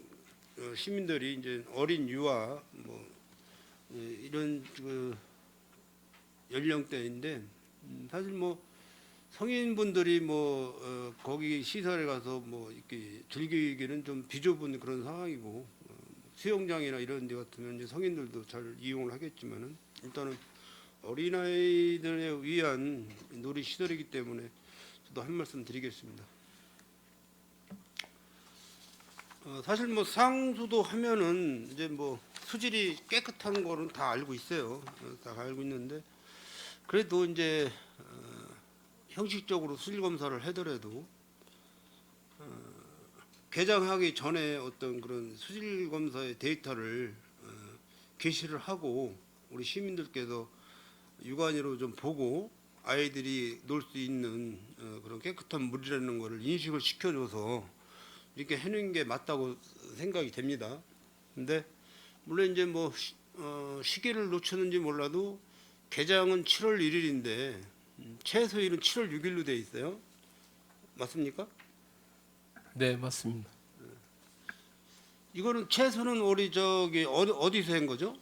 시민들이 이제 어린 유아 뭐 이런 그 연령대인데, 사실 뭐 성인분들이 뭐 거기 시설에 가서 뭐 이렇게 즐기기는 좀 비좁은 그런 상황이고, 수영장이나 이런 데 같으면 이제 성인들도 잘 이용을 하겠지만은 일단은 어린아이들에 위한 놀이 시설이기 때문에 저도 한 말씀 드리겠습니다. 사실 뭐 상수도 하면은 이제 뭐 수질이 깨끗한 거는 다 알고 있어요. 다 알고 있는데, 그래도 이제 형식적으로 수질 검사를 하더라도 개장하기 전에 어떤 그런 수질 검사의 데이터를 게시를 하고 우리 시민들께서 육안으로 좀 보고 아이들이 놀 수 있는 그런 깨끗한 물이라는 것을 인식을 시켜줘서 이렇게 해놓은 게 맞다고 생각이 됩니다. 근데 물론 이제 뭐 시기를 놓쳤는지 몰라도 개장은 7월 1일인데 최소일은 7월 6일로 돼 있어요. 맞습니까? 네, 맞습니다. 이거는 최소는 우리 저기 어디서 한 거죠?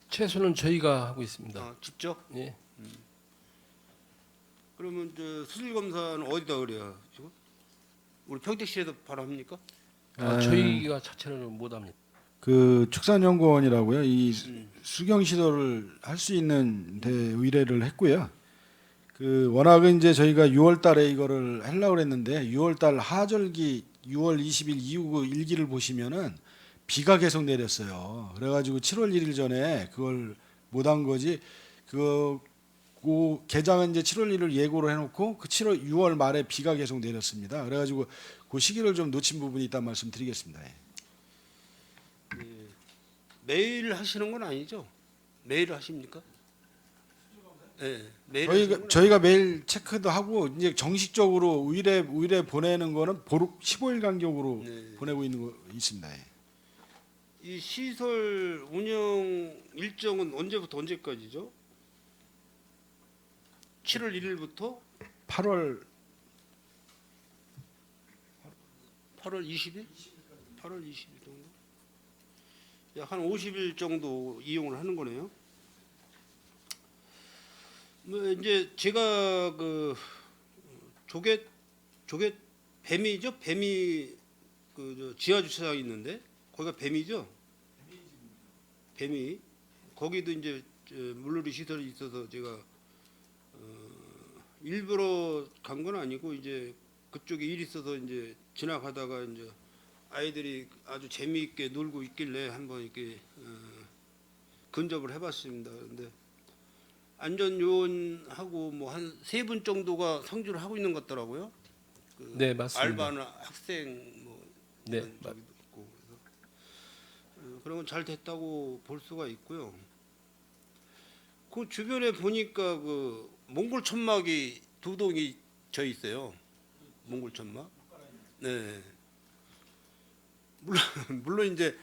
최소는 저희가 하고 있습니다. 아, 직접? 예. 그러면 저 수질 검사는 어디다 그래요? 지금? 우리 평택시에도 바로 합니까? 저희가 자체는 못 합니다. 그 축산연구원이라고요. 이 수경 시설을 할 수 있는 데 의뢰를 했고요. 그 워낙은 이제 저희가 6월 달에 이거를 하려고 그랬는데 6월 달 하절기 6월 20일 이후 그 일기를 보시면은 비가 계속 내렸어요. 그래 가지고 7월 1일 전에 그걸 못 한 거지. 그 개장은 이제 7월 1일 예고를 해놓고 그 6월 말에 비가 계속 내렸습니다. 그래가지고 그 시기를 좀 놓친 부분이 있다는 말씀 드리겠습니다. 예. 매일 하시는 건 아니죠? 매일 하십니까? 네, 매일 하시는 건 저희가 매일 체크도 하고 이제 정식적으로 의뢰 보내는 거는 15일 간격으로 네. 보내고 있는 거 있습니다. 예. 이 시설 운영 일정은 언제부터 언제까지죠? 7월 1일부터 8월 20일? 8월 20일 정도? 약 한 50일 정도 이용을 하는 거네요. 뭐 이제 제가 그 조개 뱀이죠? 뱀이 그 지하 주차장이 있는데 거기가 뱀이죠? 뱀이 거기도 이제 물놀이 시설이 있어서 제가 일부러 간 건 아니고 이제 그쪽에 일이 있어서 이제 지나가다가 이제 아이들이 아주 재미있게 놀고 있길래 한번 이렇게 근접을 해봤습니다. 근데 안전 요원하고 뭐 한 3분 정도가 상주를 하고 있는 것 같더라고요. 그 네, 맞습니다. 알바나 학생 뭐 네, 이런 저기도 있고 그래서 그런 건 잘 됐다고 볼 수가 있고요. 그 주변에 보니까 그 몽골 천막이 2동이 져 있어요. 몽골 천막. 네. 물론 이제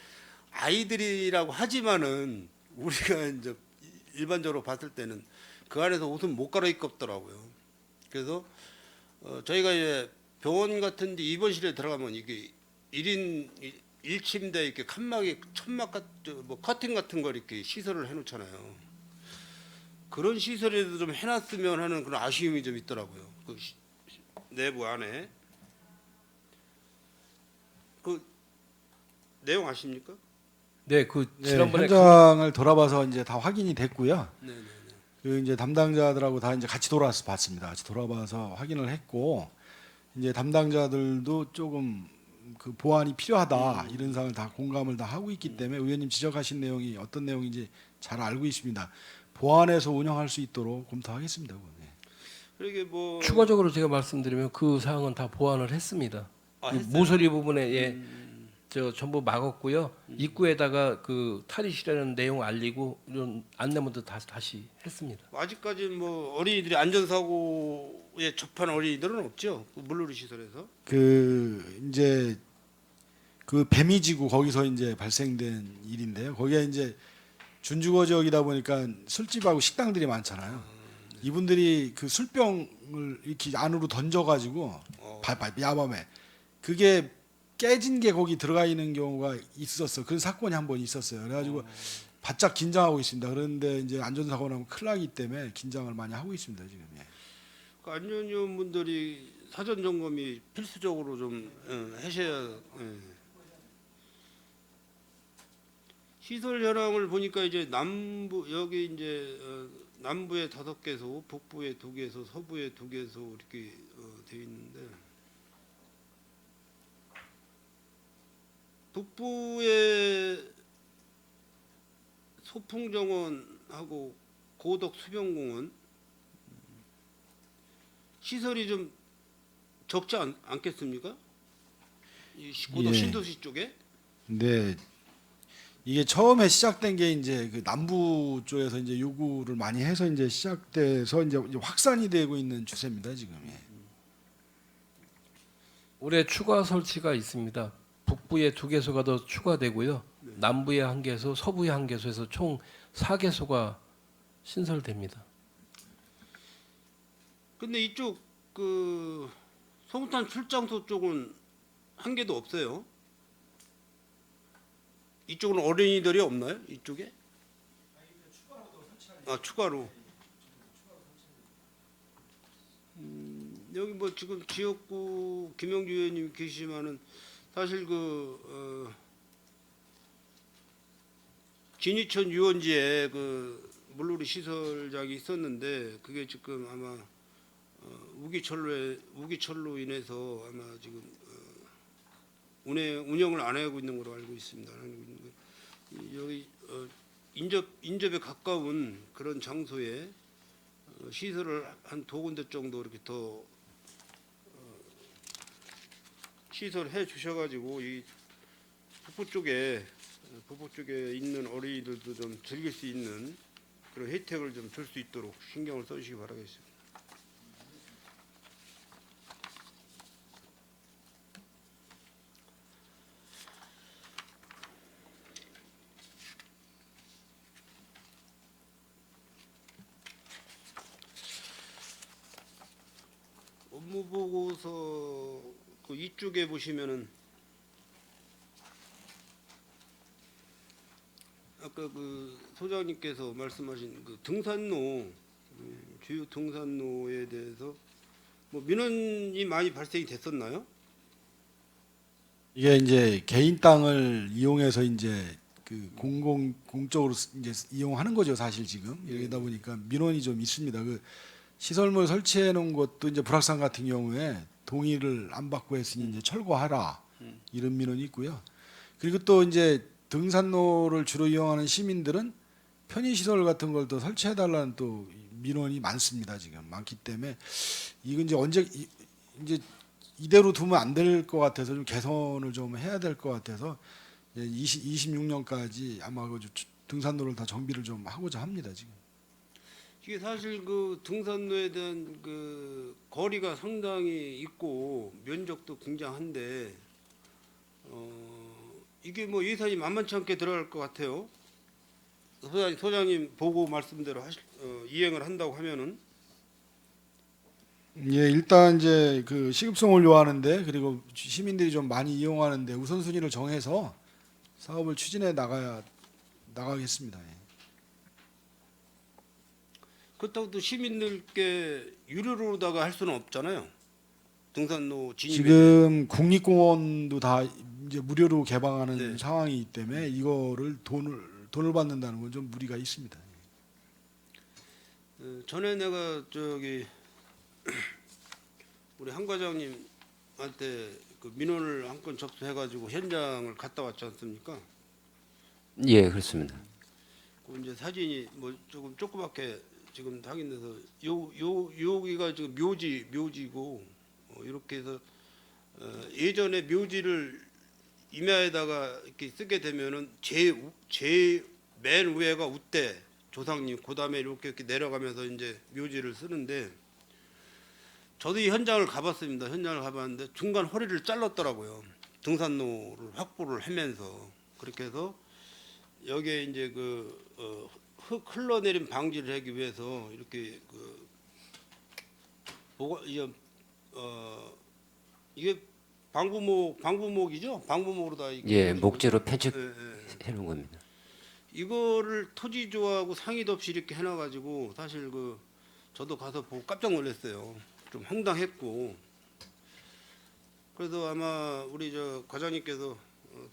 아이들이라고 하지만은 우리가 이제 일반적으로 봤을 때는 그 안에서 옷은 못 갈아입겠더라고요. 그래서 저희가 이제 병원 같은데 입원실에 들어가면 이게 1인 1침대 이렇게 칸막이 천막 같은 뭐 커튼 같은 걸 이렇게 시설을 해놓잖아요. 그런 시설에도 좀 해놨으면 하는 그런 아쉬움이 좀 있더라고요. 그 내부 안에 그 내용 아십니까? 네, 그 네, 지난번에 현장을 돌아봐서 이제 다 확인이 됐고요. 네네. 그 이제 담당자들하고 다 이제 같이 돌아와서 봤습니다. 같이 돌아봐서 확인을 했고 이제 담당자들도 조금 그 보완이 필요하다 이런 사항을 다 공감을 다 하고 있기 때문에 의원님 지적하신 내용이 어떤 내용인지 잘 알고 있습니다. 보완해서 운영할 수 있도록 검토하겠습니다. 네. 그러게 뭐 추가적으로 제가 말씀드리면 그 사항은 다 보완을 했습니다. 그 했어요? 모서리 부분에 저 전부 막았고요. 입구에다가 그 탈의실이라는 내용 알리고 이런 안내문도 다시 했습니다. 아직까지 뭐 어린이들이 안전사고에 접한 어린이들은 없죠. 그 물놀이 시설에서. 그 이제 그 배미지구 거기서 이제 발생된 일인데요. 거기에 이제 준주거 지역이다 보니까 술집하고 식당들이 많잖아요. 이분들이 그 술병을 이렇게 안으로 던져가지고 야밤에 그게 깨진 게 거기 들어가 있는 경우가 있었어. 그런 사건이 한 번 있었어요. 그래가지고 바짝 긴장하고 있습니다. 그런데 이제 안전사고 나면 큰일 나기 때문에 긴장을 많이 하고 있습니다 지금. 예. 그 안전요원분들이 사전 점검이 필수적으로 좀 하셔야. 시설 현황을 보니까 이제 남부 여기 이제 남부에 5개소, 북부에 2개소, 서부에 2개소 이렇게 되어 있는데 북부에 소풍정원하고 고덕 수변공원 시설이 좀 적지 않겠습니까? 이 고덕 예. 신도시 쪽에? 근데 이게 처음에 시작된 게 이제 그 남부 쪽에서 이제 요구를 많이 해서 이제 시작돼서 이제 확산이 되고 있는 추세입니다 지금. 예. 올해 추가 설치가 있습니다. 북부에 2개소가 더 추가되고요. 남부에 1개소, 서부에 1개소에서 총 4개소가 신설됩니다. 근데 이쪽 그 소금탄 출장소 쪽은 한 개도 없어요. 이쪽은 어린이들이 없나요? 이쪽에? 아 추가로. 여기 뭐 지금 지역구 김영주 의원님 계시지만은 사실 그 진이천 유원지에 그 물놀이 시설장이 있었는데 그게 지금 아마 우기철로 인해서 아마 지금 운영을 안 하고 있는 걸로 알고 있습니다. 여기 인접에 가까운 그런 장소에 시설을 한 2군데 정도 이렇게 더 시설해 주셔가지고 이 북부 쪽에 있는 어린이들도 좀 즐길 수 있는 그런 혜택을 좀 줄 수 있도록 신경을 써주시기 바라겠습니다. 업무 보고서 그 이쪽에 보시면은 아까 그 소장님께서 말씀하신 그 등산로 주요 등산로에 대해서 뭐 민원이 많이 발생이 됐었나요? 이게 이제 개인 땅을 이용해서 이제 그 공적으로 이제 이용하는 거죠, 사실 지금. 이러다 보니까 민원이 좀 있습니다. 그 시설물 설치해 놓은 것도 이제 불악산 같은 경우에 동의를 안 받고 했으니 이제 철거하라 이런 민원이 있고요. 그리고 또 이제 등산로를 주로 이용하는 시민들은 편의 시설 같은 걸 또 설치해 달라는 또 민원이 많습니다. 지금 많기 때문에 이건 이제 이제 이대로 두면 안 될 것 같아서 좀 개선을 좀 해야 될 것 같아서 26년까지 아마 그 등산로를 다 정비를 좀 하고자 합니다. 지금. 이게 사실 그 등산로에 대한 그 거리가 상당히 있고 면적도 굉장한데 이게 뭐 예산이 만만치 않게 들어갈 것 같아요. 소장님 보고 말씀대로 이행을 한다고 하면은 예, 일단 이제 그 시급성을 요하는데 그리고 시민들이 좀 많이 이용하는데 우선순위를 정해서 사업을 추진해 나가겠습니다. 예. 그렇다고 또 시민들께 유료로다가 할 수는 없잖아요. 등산로 진입에 지금 국립공원도 다 이제 무료로 개방하는 네. 상황이기 때문에 이거를 돈을 받는다는 건 좀 무리가 있습니다. 전에 내가 저기 우리 한 과장님한테 그 민원을 한 건 접수해가지고 현장을 갔다 왔지 않습니까? 예, 그렇습니다. 그 이제 사진이 뭐 조금 조그맣게 지금 확인돼서 여기가 지금 묘지고 이렇게 해서 예전에 묘지를 임야에다가 이렇게 쓰게 되면은 제 맨 위에가 우대 조상님, 그다음에 이렇게 내려가면서 이제 묘지를 쓰는데 저도 이 현장을 가봤습니다. 현장을 가봤는데 중간 허리를 잘랐더라고요. 등산로를 확보를 하면서 그렇게 해서 여기에 이제 흙 흘러내림 방지를 하기 위해서 이렇게 이게 방부목이죠? 방부목으로 다 이게 예, 목재로 편집해 예, 예. 놓은 겁니다. 이거를 토지조하고 상의도 없이 이렇게 해놔가지고 사실 저도 가서 보고 깜짝 놀랐어요. 좀 황당했고 그래서 아마 우리 저 과장님께서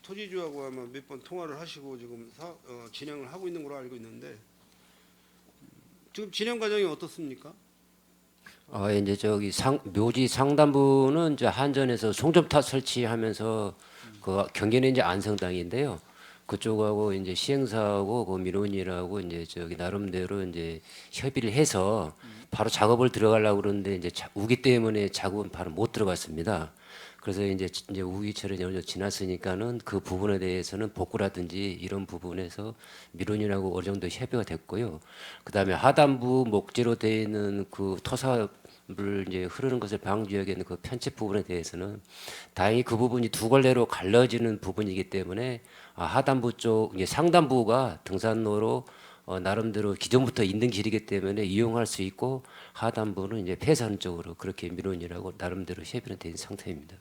토지주하고 아마 몇 번 통화를 하시고 지금 진행을 하고 있는 걸로 알고 있는데 지금 진행 과정이 어떻습니까? 이제 저기 묘지 상단부는 이제 한전에서 송전탑 설치하면서 그 경기는 이제 안성당인데요. 그쪽하고 이제 시행사하고 그 민원이라고 이제 저기 나름대로 이제 협의를 해서 바로 작업을 들어가려고 그러는데 이제 우기 때문에 작업은 바로 못 들어갔습니다. 그래서 이제 우기철이 어느 정도 지났으니까는 그 부분에 대해서는 복구라든지 이런 부분에서 민원이라고 어느 정도 협의가 됐고요. 그다음에 하단부 목재로 되어 있는 그 토사물 이제 흐르는 것을 방지하기 위한 그 편집 부분에 대해서는 다행히 그 부분이 두 갈래로 갈라지는 부분이기 때문에 하단부 쪽 이제 상단부가 등산로로 나름대로 기존부터 있는 길이기 때문에 이용할 수 있고 하단부는 이제 폐산 쪽으로 그렇게 민원이라고 나름대로 협의는 된 상태입니다.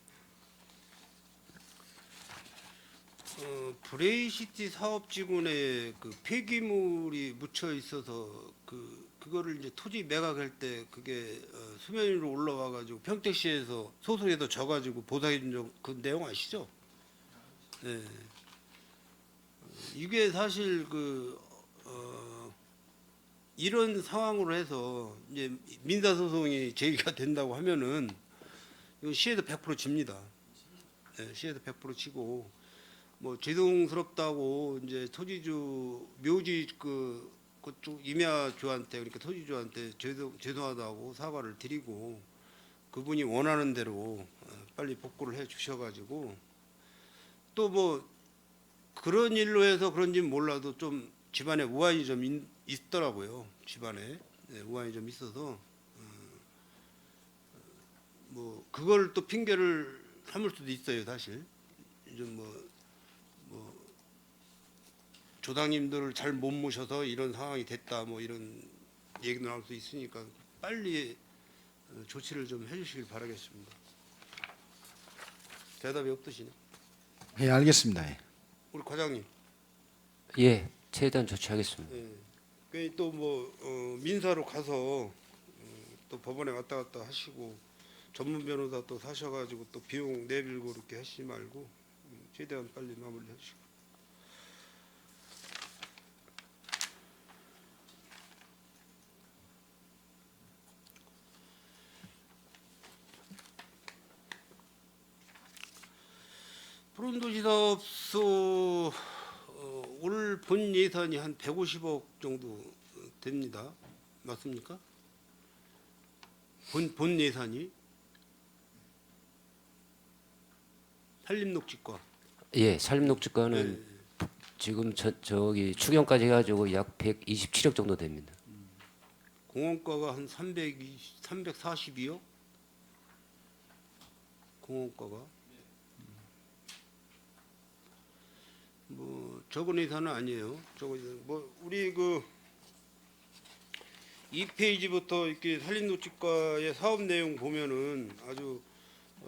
브레이시티 사업지구에 그 폐기물이 묻혀 있어서 그거를 이제 토지 매각할 때 그게 수면 위로 올라와 가지고 평택시에서 소속에서 져가지고 보상해 준 그 내용 아시죠? 네. 이게 사실 이런 상황으로 해서 이제 민사 소송이 제기가 된다고 하면은 이거 시에도 100% 집니다. 네, 시에도 100% 치고 뭐 죄송스럽다고 이제 토지주 묘지 그쪽 임야주한테 그러니까 토지주한테 죄송하다고 사과를 드리고 그분이 원하는 대로 빨리 복구를 해 주셔가지고 또 뭐 그런 일로 해서 그런지 몰라도 좀 집안에 우환이 좀 있더라고요. 집안에 우환이 좀 있어서 뭐 그걸 또 핑계를 삼을 수도 있어요. 사실 좀 뭐 조상님들을 잘 못 모셔서 이런 상황이 됐다 뭐 이런 얘기 나올 수 있으니까 빨리 조치를 좀 해주시길 바라겠습니다. 대답이 없으시네. 예, 알겠습니다. 예. 우리 과장님. 예, 최대한 조치하겠습니다. 예. 또뭐 민사로 가서 또 법원에 왔다 갔다 하시고 전문 변호사 또 사셔가지고 또 비용 내밀고 이렇게 하시지 말고 최대한 빨리 마무리하시고. 푸른도시 사업소 올 본 예산이 한 150억 정도 됩니다. 맞습니까? 본 예산이 산림녹지과. 예, 산림녹지과는 지금 저기 추경까지 해가지고 약 127억 정도 됩니다. 공원과가 한 342억. 공원과가 뭐 적은 예산은 아니에요. 적은 뭐 우리 그 2페이지부터 이렇게 산림녹지과의 사업 내용 보면은 아주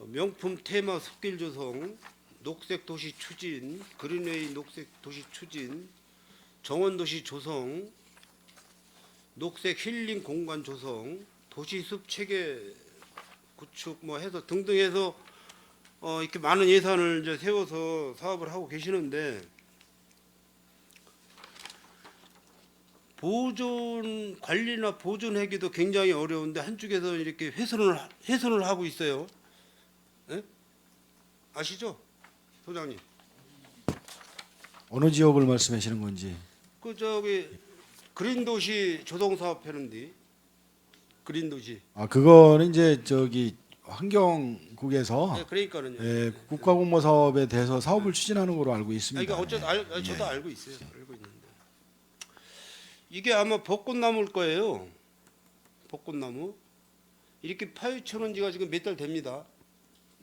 명품 테마 숲길 조성, 녹색 도시 추진, 그린웨이 녹색 도시 추진, 정원 도시 조성, 녹색 힐링 공간 조성, 도시 숲 체계 구축 뭐 해서 등등 해서 이렇게 많은 예산을 이제 세워서 사업을 하고 계시는데 보존 관리나 보존하기도 굉장히 어려운데 한쪽에서 이렇게 훼손을 하고 있어요. 예? 아시죠, 소장님? 어느 지역을 말씀하시는 건지. 그 저기 그린 도시 조성 사업 하는데 그린 도시. 아, 그거는 이제 저기 환경국에서 네, 그러니까는요. 예, 국가공모 사업에 대해서 사업을 추진하는 걸로 알고 있습니다. 그러니까 어쨌든 예. 저도 알고 있어요. 알고 있는데 이게 아마 벚꽃나무일 거예요. 벚꽃나무 이렇게 파헤쳐놓은 지가 지금 몇 달 됩니다.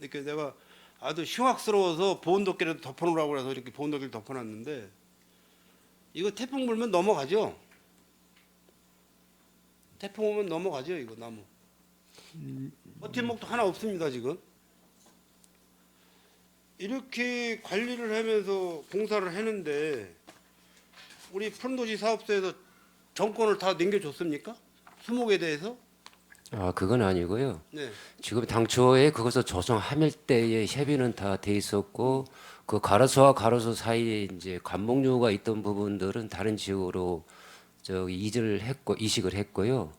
이렇게 내가 아주 흉악스러워서 보온도끼를 덮어놓으라고 해서 이렇게 보온도끼를 덮어놨는데 이거 태풍 불면 넘어가죠. 태풍 오면 넘어가죠. 이거 나무. 버팀 목도 하나 없습니다. 지금 이렇게 관리를 하면서 공사를 했는데 우리 푸른도시 사업소에서 정권을 다 넘겨줬습니까? 수목에 대해서? 아, 그건 아니고요. 네. 지금 당초에 그것을 조성할 때의 협의는 다 돼 있었고 그 가로수와 가로수 사이에 이제 관목류가 있던 부분들은 다른 지역으로 저기 이식을 했고요.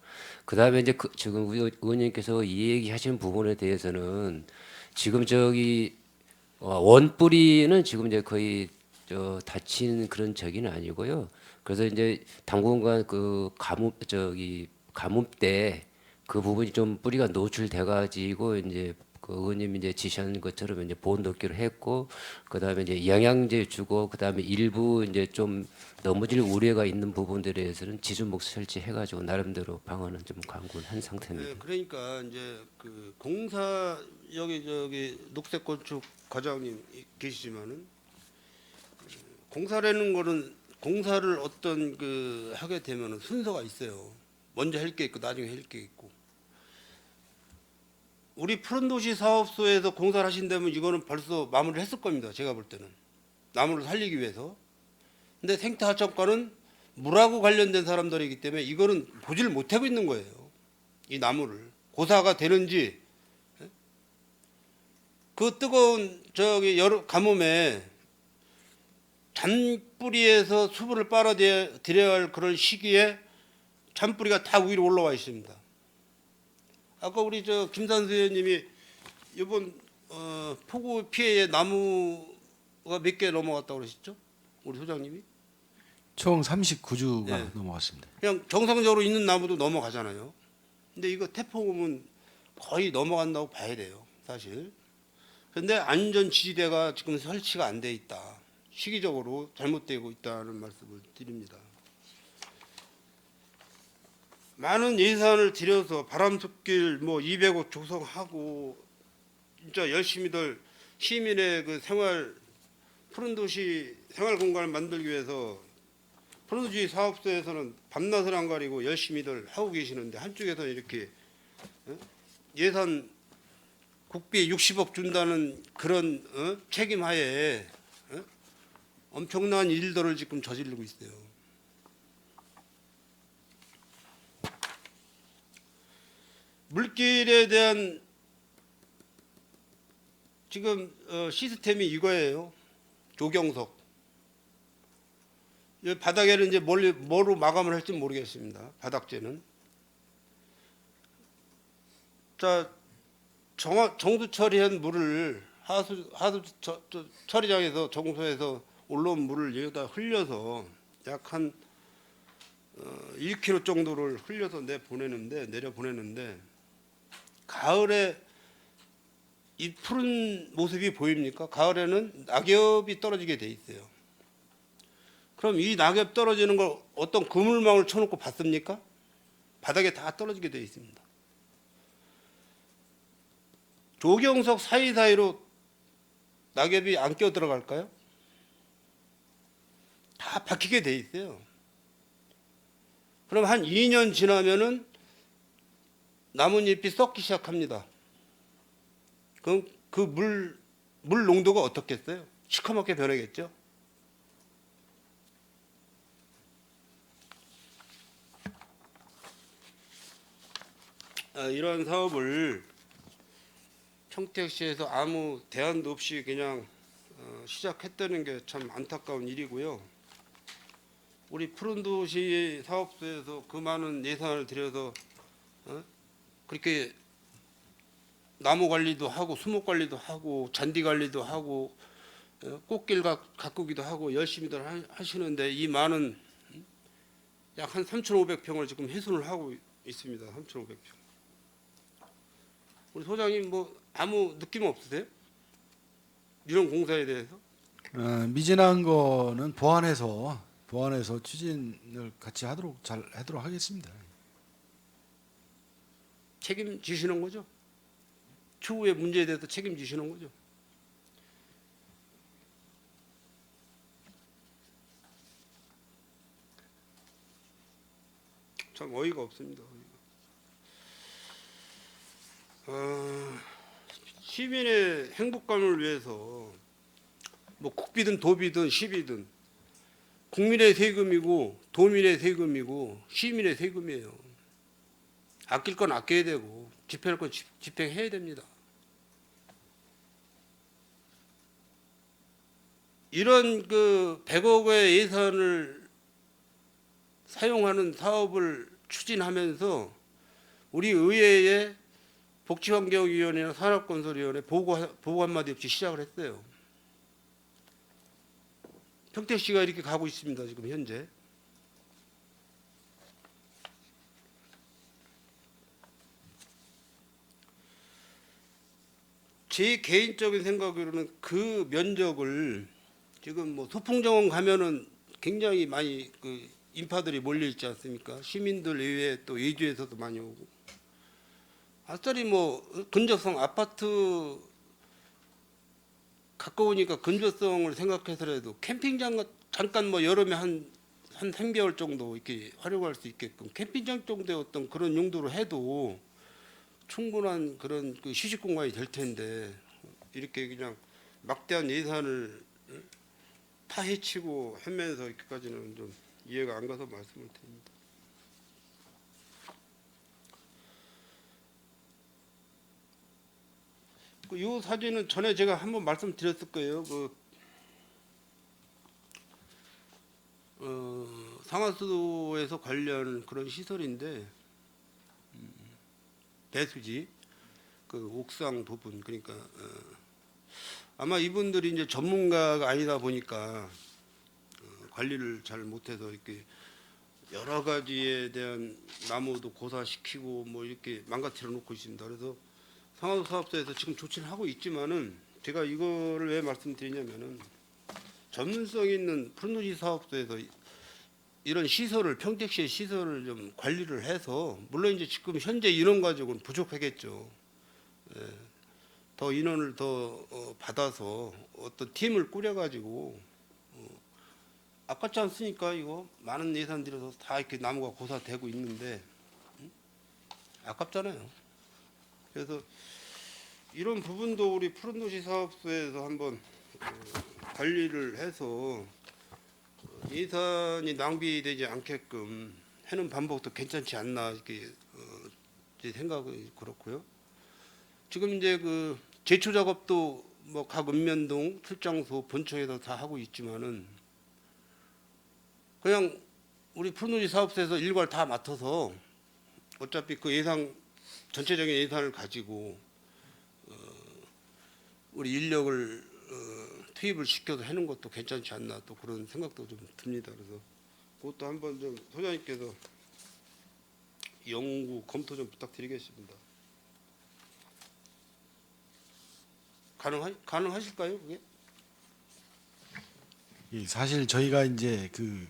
그다음에 이제 지금 의원님께서 이 얘기하신 부분에 대해서는 지금 저기 원뿌리는 지금 이제 거의 다친 그런 적이는 아니고요. 그래서 이제 당분간 그 가뭄 때 그 부분이 좀 뿌리가 노출돼 가지고 이제 그 의원님이 이제 지시한 것처럼 이제 보온도끼를 했고 그다음에 이제 영양제 주고 그다음에 일부 이제 좀 넘어질 우려가 있는 부분들에 대해서는 지수목 설치해 가지고 나름대로 방안은 좀 강구를 한 상태입니다. 네, 그러니까 이제 그 공사 여기 저기 녹색건축 과장님 계시지만은 공사라는 거는 공사를 어떤 그 하게 되면은 순서가 있어요. 먼저 할 게 있고 나중에 할 게 있고. 우리 푸른도시 사업소에서 공사를 하신다면 이거는 벌써 마무리를 했을 겁니다. 제가 볼 때는 나무를 살리기 위해서. 근데 생태하천과는 물하고 관련된 사람들이기 때문에 이거는 보지를 못하고 있는 거예요. 이 나무를 고사가 되는지 그 뜨거운 저기 가뭄에 잔뿌리에서 수분을 빨아들여야 할 그런 시기에 잔뿌리가 다 위로 올라와 있습니다. 아까 우리 저 김산수 의원님이 이번 폭우 피해의 나무 몇 개 넘어갔다고 그러셨죠? 우리 소장님이? 총 39주가 네. 넘어갔습니다. 그냥 정상적으로 있는 나무도 넘어가잖아요. 근데 이거 태풍은 거의 넘어간다고 봐야 돼요, 사실. 근데 안전 지지대가 지금 설치가 안 돼 있다. 시기적으로 잘못되고 있다는 말씀을 드립니다. 많은 예산을 들여서 바람숲길 뭐 200호 조성하고 진짜 열심히들 시민의 그 생활 푸른 도시 생활 공간을 만들기 위해서 푸른도시 사업소에서는 밤낮을 안 가리고 열심히들 하고 계시는데 한쪽에서 이렇게 예산 국비 60억 준다는 그런 책임하에 엄청난 일들을 지금 저지르고 있어요. 물길에 대한 지금 시스템이 이거예요. 조경석. 이 바닥에는 이제 뭐로 마감을 할지 모르겠습니다. 바닥재는. 자, 정수 처리한 물을 하수 처리장에서 정수해서 올라온 물을 여기다 흘려서 약 한 1km 정도를 흘려서 내려 보내는데 가을에 이 푸른 모습이 보입니까? 가을에는 낙엽이 떨어지게 돼 있어요. 그럼 이 낙엽 떨어지는 걸 어떤 그물망을 쳐놓고 봤습니까? 바닥에 다 떨어지게 돼 있습니다. 조경석 사이사이로 낙엽이 안 껴 들어갈까요? 다 박히게 돼 있어요. 그럼 한 2년 지나면은 나뭇잎이 썩기 시작합니다. 그럼 그 물 농도가 어떻겠어요? 시커멓게 변하겠죠? 이러한 사업을 청택시에서 아무 대안도 없이 그냥 시작했다는 게 참 안타까운 일이고요. 우리 푸른도시 사업소에서 그 많은 예산을 들여서 그렇게 나무 관리도 하고 수목 관리도 하고 잔디 관리도 하고 꽃길 가꾸기도 하고 열심히들 하시는데 이 많은 약 한 3,500평을 지금 훼손을 하고 있습니다. 3,500평. 우리 소장님 뭐 아무 느낌 없으세요? 이런 공사에 대해서? 미진한 거는 보완해서 추진을 같이 하도록 하겠습니다. 책임지시는 거죠? 추후의 문제에 대해서 책임지시는 거죠? 참 어이가 없습니다. 시민의 행복감을 위해서 뭐 국비든 도비든 시비든 국민의 세금이고 도민의 세금이고 시민의 세금이에요. 아낄 건 아껴야 되고 집행할 건 집행해야 됩니다. 이런 그 100억의 예산을 사용하는 사업을 추진하면서 우리 의회의 복지환경위원회나 산업건설위원회 보고 한마디 없이 시작을 했어요. 평택시가 이렇게 가고 있습니다. 지금 현재. 제 개인적인 생각으로는 그 면적을 지금 뭐 소풍정원 가면은 굉장히 많이 그 인파들이 몰려 있지 않습니까? 시민들 이외에 또 외주에서도 많이 오고. 아싸리 뭐 근접성 아파트 가까우니까 근접성을 생각해서라도 캠핑장 잠깐 뭐 여름에 한 3개월 정도 이렇게 활용할 수 있게끔 캠핑장 정도의 어떤 그런 용도로 해도 충분한 그런 그 휴식 공간이 될 텐데 이렇게 그냥 막대한 예산을 파헤치고 하면서 이렇게까지는 좀 이해가 안 가서 말씀을 드립니다. 이 사진은 전에 제가 한번 말씀드렸을 거예요. 상하수도에서 관련 그런 시설인데 배수지 그 옥상 부분 그러니까 아마 이분들이 이제 전문가가 아니다 보니까 관리를 잘 못해서 이렇게 여러 가지에 대한 나무도 고사시키고 뭐 이렇게 망가뜨려 놓고 있습니다. 그래서 상하수 사업소에서 지금 조치를 하고 있지만은 제가 이거를 왜 말씀드리냐면은 전문성 있는 푸른도시 사업소에서 이런 시설을 평택시의 시설을 좀 관리를 해서 물론 이제 지금 현재 인원 가지고는 부족하겠죠. 예, 더 인원을 더 받아서 어떤 팀을 꾸려가지고 아깝지 않습니까? 이거 많은 예산 들여서 다 이렇게 나무가 고사되고 있는데 아깝잖아요. 그래서 이런 부분도 우리 푸른도시 사업소에서 한번 관리를 해서 예산이 낭비되지 않게끔 하는 방법도 괜찮지 않나 이렇게 제 생각이 그렇고요. 지금 이제 그 제초 작업도 뭐 각 읍면동 출장소 본청에서 다 하고 있지만은 그냥 우리 푸른도시 사업소에서 일괄 다 맡아서 어차피 그 예산 전체적인 예산을 가지고 우리 인력을 투입을 시켜서 하는 것도 괜찮지 않나 또 그런 생각도 좀 듭니다. 그래서 그것도 한번 좀 소장님께서 연구 검토 좀 부탁드리겠습니다. 가능하실까요, 그게? 예, 사실 저희가 이제 그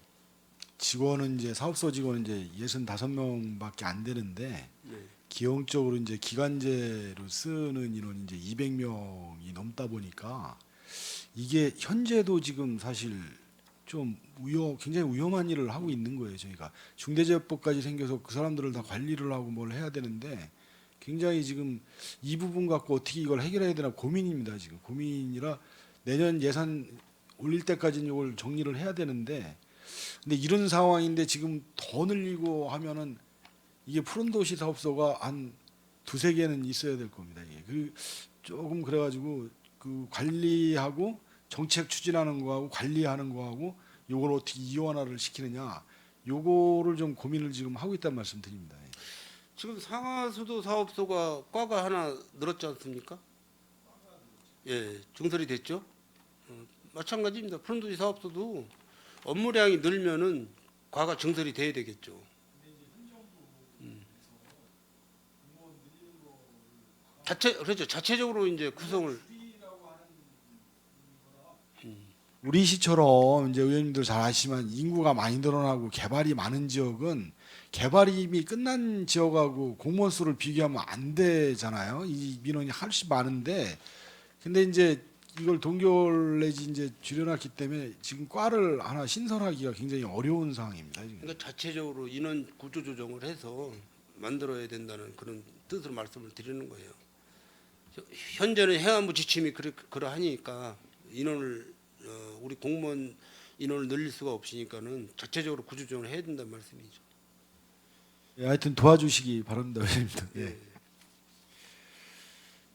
직원은 이제 사업소 직원은 이제 65명밖에 안 되는데 네. 기형적으로 이제 기간제로 쓰는 인원이 이제 200명이 넘다 보니까 이게 현재도 지금 사실 좀 굉장히 위험한 일을 하고 있는 거예요. 저희가 중대재해법까지 생겨서 그 사람들을 다 관리를 하고 뭘 해야 되는데 굉장히 지금 이 부분 갖고 어떻게 이걸 해결해야 되나 고민입니다. 지금 고민이라 내년 예산 올릴 때까지는 이걸 정리를 해야 되는데 근데 이런 상황인데 지금 더 늘리고 하면은 이게 푸른도시 사업소가 한 두세 개는 있어야 될 겁니다. 이게 그 조금 그래가지고 그 관리하고 정책 추진하는 거하고 관리하는 거하고 요걸 어떻게 이원화를 시키느냐 요거를 좀 고민을 지금 하고 있다는 말씀드립니다. 지금 상하수도 사업소가 과가 하나 늘었지 않습니까? 예, 증설이 됐죠. 마찬가지입니다. 푸른도시 사업소도 업무량이 늘면은 과가 증설이 돼야 되겠죠. 그렇죠. 자체적으로 이제 구성을 우리 시처럼 이제 의원님들 잘 아시지만 인구가 많이 늘어나고 개발이 많은 지역은 개발이 이미 끝난 지역하고 공무원 수를 비교하면 안 되잖아요. 이 민원이 훨씬 많은데 근데 이제 이걸 동결 내지 이제 줄여놨기 때문에 지금 과를 하나 신설하기가 굉장히 어려운 상황입니다. 지금. 그러니까 자체적으로 인원 구조 조정을 해서 만들어야 된다는 그런 뜻으로 말씀을 드리는 거예요. 현재는 행안부 지침이 그러하니까 인원을 우리 공무원 인원을 늘릴 수가 없으니까는 자체적으로 구조 조정을 해야 된다는 말씀이죠. 예, 하여튼 도와주시기 바랍니다, 의원님들. 예. 예.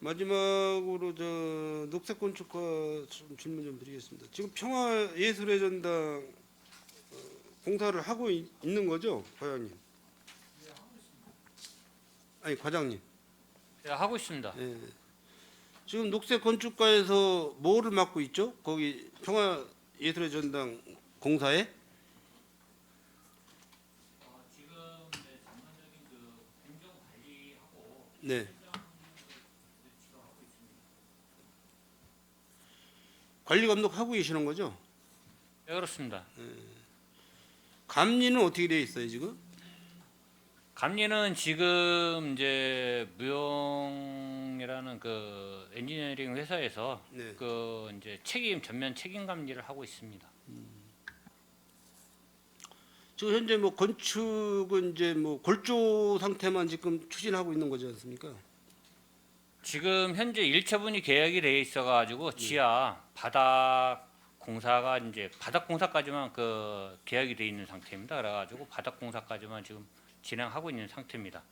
마지막으로 녹색 건축과 좀 질문 좀 드리겠습니다. 지금 평화예술의 전당 공사를 하고 있는 거죠, 과장님? 아니 과장님. 네, 하고 있습니다. 예. 지금 녹색 건축가에서 뭐를 맡고 있죠? 거기 평화예술의 전당 공사에? 지금 전반적인 그 행정 관리하고 네. 관리 감독하고 계시는 거죠? 네, 그렇습니다. 감리는 어떻게 되어 있어요 지금? 감리는 지금 이제 무용이라는 그 엔지니어링 회사에서 네. 그 이제 전면 책임 감리를 하고 있습니다. 지금 현재 뭐 건축은 이제 뭐 골조 상태만 지금 추진하고 있는 거지 않습니까? 지금 현재 일처분이 계약이 돼 있어가지고 지하 바닥 공사가 이제 바닥 공사까지만 그 계약이 돼 있는 상태입니다. 그래가지고 바닥 공사까지만 지금 진행하고 있는 상태입니다.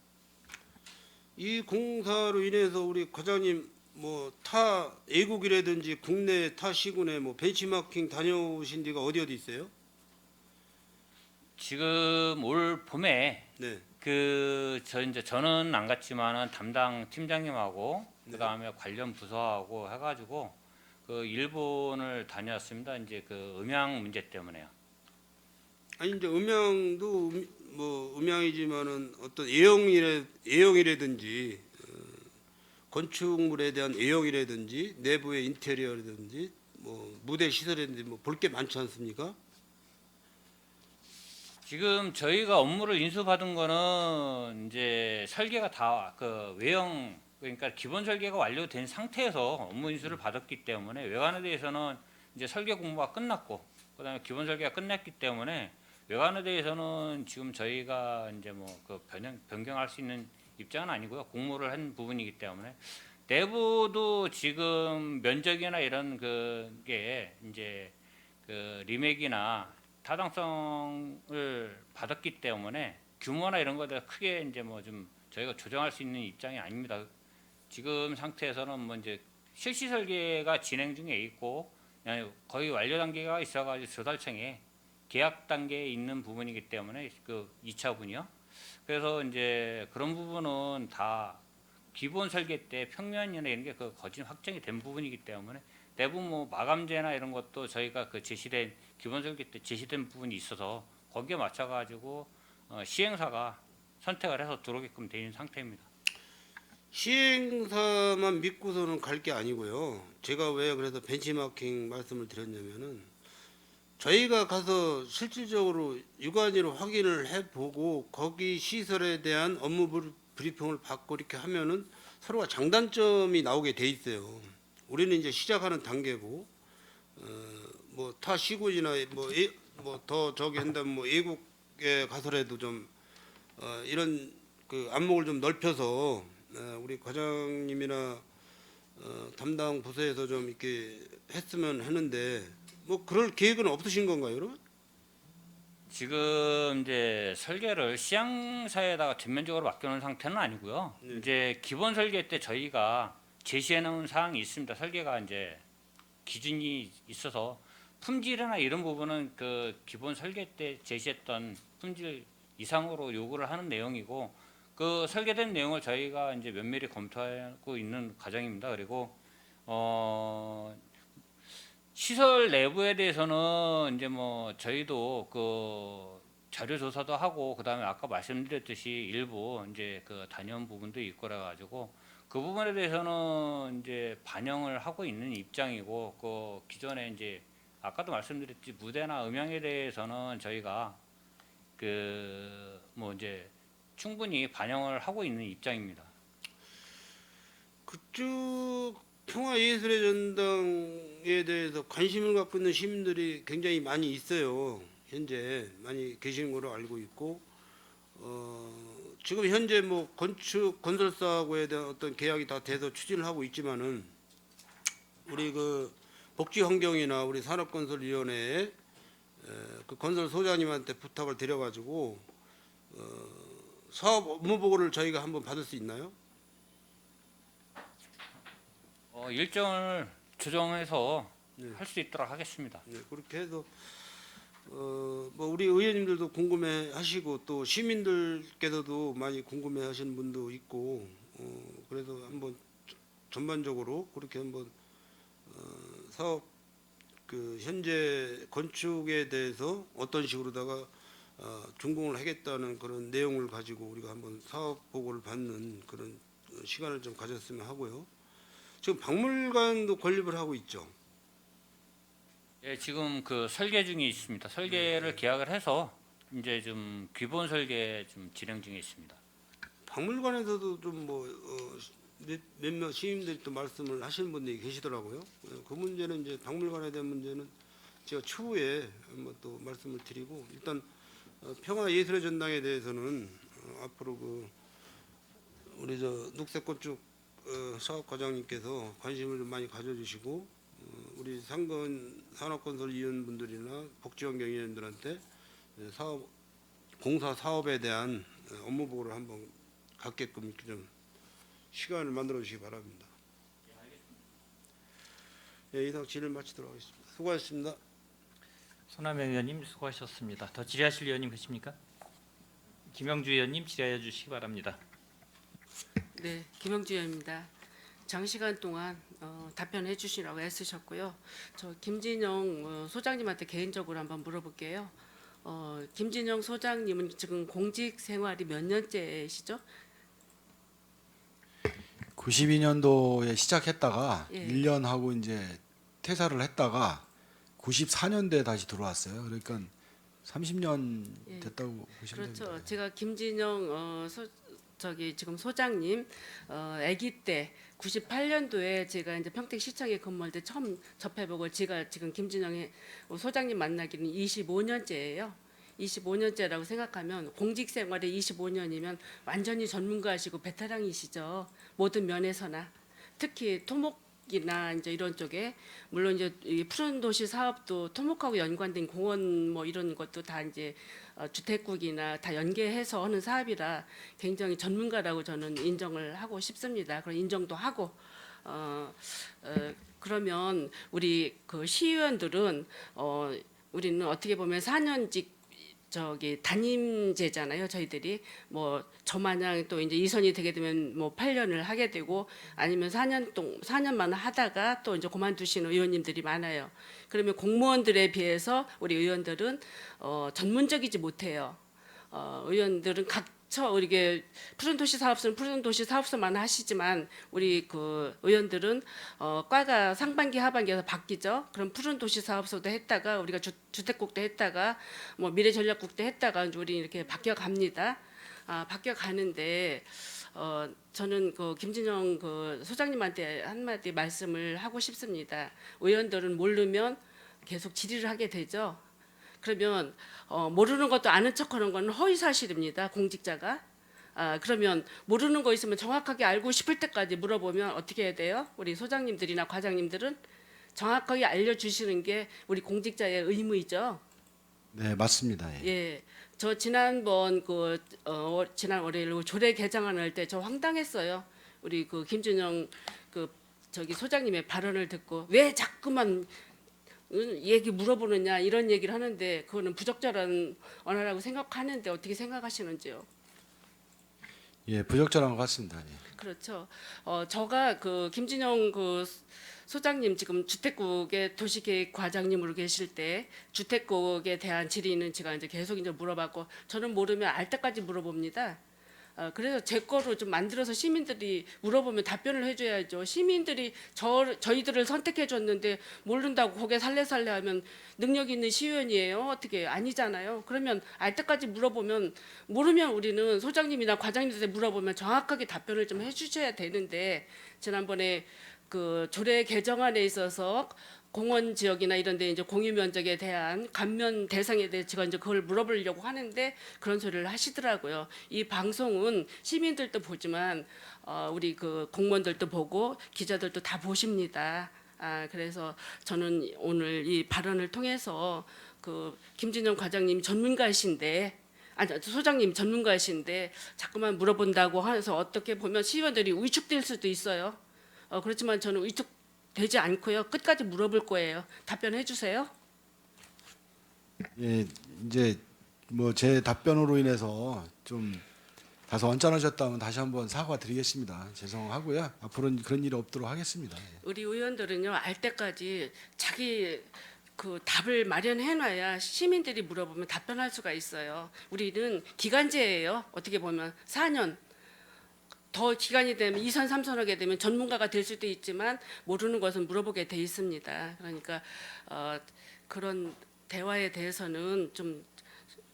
이 공사로 인해서 우리 과장님 뭐 타 외국이라든지 국내 타 시군에 뭐 벤치마킹 다녀오신 데가 어디 있어요? 지금 올 봄에 네. 저는 안 갔지만은 담당 팀장님하고 그다음에 관련 부서하고 해가지고 그 일본을 다녀왔습니다. 이제 그 음향 문제 때문에요. 아니 이제 음향도 뭐 음향이지만은 어떤 애용이라든지 건축물에 대한 애용이라든지 내부의 인테리어라든지 뭐 무대 시설이라든지 뭐 볼 게 많지 않습니까? 지금 저희가 업무를 인수받은 거는 이제 설계가 다 그 외형 그러니까 기본 설계가 완료된 상태에서 업무 인수를 받았기 때문에 외관에 대해서는 이제 설계 공부가 끝났고 그다음에 기본 설계가 끝났기 때문에 외관에 대해서는 지금 저희가 이제 뭐 그 변경할 수 있는 입장은 아니고요. 공모를 한 부분이기 때문에 내부도 지금 면적이나 이런 그게 이제 그 리맥이나 타당성을 받았기 때문에 규모나 이런 것에 크게 이제 뭐 좀 저희가 조정할 수 있는 입장이 아닙니다. 지금 상태에서는 뭐 이제 실시 설계가 진행 중에 있고 거의 완료 단계가 있어가지고 조달청에 계약 단계에 있는 부분이기 때문에 그 2차분이요. 그래서 이제 그런 부분은 다 기본 설계 때 평면이나 이런 게 그 거진 확정이 된 부분이기 때문에 대부분 뭐 마감재나 이런 것도 저희가 그 제시된 기본 설계 때 제시된 부분이 있어서 거기에 맞춰 가지고 시행사가 선택을 해서 들어오게끔 되어 있는 상태입니다. 시행사만 믿고서는 갈 게 아니고요. 제가 왜 그래서 벤치마킹 말씀을 드렸냐면은 저희가 가서 실질적으로 육안으로 확인을 해보고 거기 시설에 대한 업무 브리핑을 받고 이렇게 하면은 서로가 장단점이 나오게 돼 있어요. 우리는 이제 시작하는 단계고 뭐 타 시군이나 뭐 더 저기 한다면 뭐 외국에 가서라도 좀 이런 그 안목을 좀 넓혀서 우리 과장님이나 담당 부서에서 좀 이렇게 했으면 하는데 뭐 그럴 계획은 없으신 건가요, 여러분? 지금 이제 설계를 시향사에다가 전면적으로 맡겨놓은 상태는 아니고요. 네. 이제 기본 설계 때 저희가 제시해놓은 사항이 있습니다. 설계가 이제 기준이 있어서 품질이나 이런 부분은 그 기본 설계 때 제시했던 품질 이상으로 요구를 하는 내용이고 그 설계된 내용을 저희가 이제 면밀히 검토하고 있는 과정입니다. 그리고 시설 내부에 대해서는 이제 뭐 저희도 그 자료 조사도 하고 그다음에 아까 말씀드렸듯이 일부 이제 그 다녀온 부분도 있고 그래 가지고 그 부분에 대해서는 이제 반영을 하고 있는 입장이고 그 기존에 이제 아까도 말씀드렸지 무대나 음향에 대해서는 저희가 그 뭐 이제 충분히 반영을 하고 있는 입장입니다. 그쪽 평화예술의 전당에 대해서 관심을 갖고 있는 시민들이 굉장히 많이 있어요. 현재 많이 계시는 걸로 알고 있고 지금 현재 뭐 건설사하고에 대한 어떤 계약이 다 돼서 추진을 하고 있지만은 우리 그 복지환경이나 우리 산업건설위원회에 그 건설 소장님한테 부탁을 드려가지고 사업 업무 보고를 저희가 한번 받을 수 있나요? 일정을 조정해서 네. 할 수 있도록 하겠습니다. 네, 그렇게 해서 뭐 우리 의원님들도 궁금해하시고 또 시민들께서도 많이 궁금해하시는 분도 있고 그래서 한번 전반적으로 그렇게 한번 사업 그 현재 건축에 대해서 어떤 식으로다가 준공을 하겠다는 그런 내용을 가지고 우리가 한번 사업 보고를 받는 그런 시간을 좀 가졌으면 하고요. 지금 박물관도 건립을 하고 있죠. 예, 지금 그 설계 중에 있습니다. 설계를 계약을 해서 이제 좀 기본 설계 좀 진행 중에 있습니다. 박물관에서도 좀 뭐 몇몇 시민들이 또 말씀을 하시는 분들이 계시더라고요. 그 문제는 이제 박물관에 대한 문제는 제가 추후에 한번 또 말씀을 드리고 일단 평화예술의 전당에 대해서는 앞으로 그 우리 저 녹색건축 사업과장님께서 관심을 좀 많이 가져주시고 우리 상근 산업건설위원분들이나 복지환경위원들한테 사업 공사 사업에 대한 업무 보고를 한번 갖게끔 이렇게 좀 시간을 만들어 주시기 바랍니다. 예, 이상 질의를 마치도록 하겠습니다. 수고하셨습니다. 손하명 의원님 수고하셨습니다. 더 질의하실 의원님 계십니까? 김영주 의원님 질의하여 주시기 바랍니다. 네, 김영주 의원입니다. 장시간 동안 답변해 주시라고 애쓰셨고요. 저 김진영 소장님한테 개인적으로 한번 물어볼게요. 김진영 소장님은 지금 공직 생활이 몇 년째시죠? 92년도에 시작했다가 예. 1년 하고 이제 퇴사를 했다가 94년도에 다시 들어왔어요. 그러니까 30년 예. 됐다고 보시면 그렇죠. 됩니다. 제가 김진영 지금 소장님 아기 때 98년도에 제가 이제 평택시청에 근무할 때 처음 접해보고 제가 지금 김진영의 소장님 만나기는 25년째예요. 25년째라고 생각하면 공직 생활에 25년이면 완전히 전문가시고 베테랑이시죠. 모든 면에서나 특히 토목이나 이제 이런 쪽에 물론 이제 이 푸른 도시 사업도 토목하고 연관된 공원 뭐 이런 것도 다 이제 주택국이나 다 연계해서 하는 사업이라 굉장히 전문가라고 저는 인정을 하고 싶습니다. 그런 인정도 하고 그러면 우리 그 시의원들은 우리는 어떻게 보면 4년직 단임제잖아요. 저희들이 뭐 저마냥 또 이제 이선이 되게 되면 뭐 8년을 하게 되고 아니면 4년만 하다가 또 이제 그만두시는 의원님들이 많아요. 그러면 공무원들에 비해서 우리 의원들은 전문적이지 못해요. 의원들은 각처 이게 푸른도시 사업소는 푸른도시 사업소만 하시지만 우리 그 의원들은 과가 상반기 하반기에서 바뀌죠. 그럼 푸른도시 사업소도 했다가 우리가 주택국도 했다가 뭐 미래전략국도 했다가 우리 이렇게 바뀌어 갑니다. 바뀌어 가는데 저는 그 김진영 그 소장님한테 한마디 말씀을 하고 싶습니다. 의원들은 모르면 계속 질의를 하게 되죠. 그러면 모르는 것도 아는 척하는 건 허위 사실입니다. 공직자가. 그러면 모르는 거 있으면 정확하게 알고 싶을 때까지 물어보면 어떻게 해야 돼요? 우리 소장님들이나 과장님들은 정확하게 알려주시는 게 우리 공직자의 의무이죠. 네, 맞습니다. 예. 예, 저 지난번 지난 월요일 조례 개정안을 때 저 황당했어요. 우리 그 김준영 소장님의 발언을 듣고 왜 자꾸만 얘기 물어보느냐 이런 얘기를 하는데 그거는 부적절한 언어라고 생각하는데 어떻게 생각하시는지요? 예, 부적절한 것 같습니다. 예. 그렇죠. 저가 그 김진영 그 소장님 지금 주택국의 도시계획 과장님으로 계실 때 주택국에 대한 질의는 제가 이제 계속 이제 물어봤고 저는 모르면 알 때까지 물어봅니다. 그래서 제 거로 좀 만들어서 시민들이 물어보면 답변을 해줘야죠. 시민들이 저희들을 선택해 줬는데 모른다고 고개 살래살래 하면 능력 있는 시의원이에요? 어떻게 아니잖아요. 그러면 알 때까지 물어보면 모르면 우리는 소장님이나 과장님한테 물어보면 정확하게 답변을 좀 해주셔야 되는데 지난번에 그 조례 개정안에 있어서 공원 지역이나 이런 데 이제 공유 면적에 대한 감면 대상에 대해 제가 이제 그걸 물어보려고 하는데 그런 소리를 하시더라고요. 이 방송은 시민들도 보지만 우리 그 공무원들도 보고 기자들도 다 보십니다. 그래서 저는 오늘 이 발언을 통해서 그 김진영 과장님 전문가이신데 소장님 전문가이신데 자꾸만 물어본다고 해서 어떻게 보면 시의원들이 위축될 수도 있어요. 그렇지만 저는 위축되지 않고요. 끝까지 물어볼 거예요. 답변해 주세요. 예, 이제 뭐 제 답변으로 인해서 좀 다소 언짢으셨다면 다시 한번 사과드리겠습니다. 죄송하고요. 앞으로는 그런 일이 없도록 하겠습니다. 예. 우리 의원들은요 알 때까지 자기 그 답을 마련해놔야 시민들이 물어보면 답변할 수가 있어요. 우리는 기간제예요. 어떻게 보면 4년. 더 기간이 되면 2선, 3선 하게 되면 전문가가 될 수도 있지만 모르는 것은 물어보게 돼 있습니다. 그러니까 그런 대화에 대해서는 좀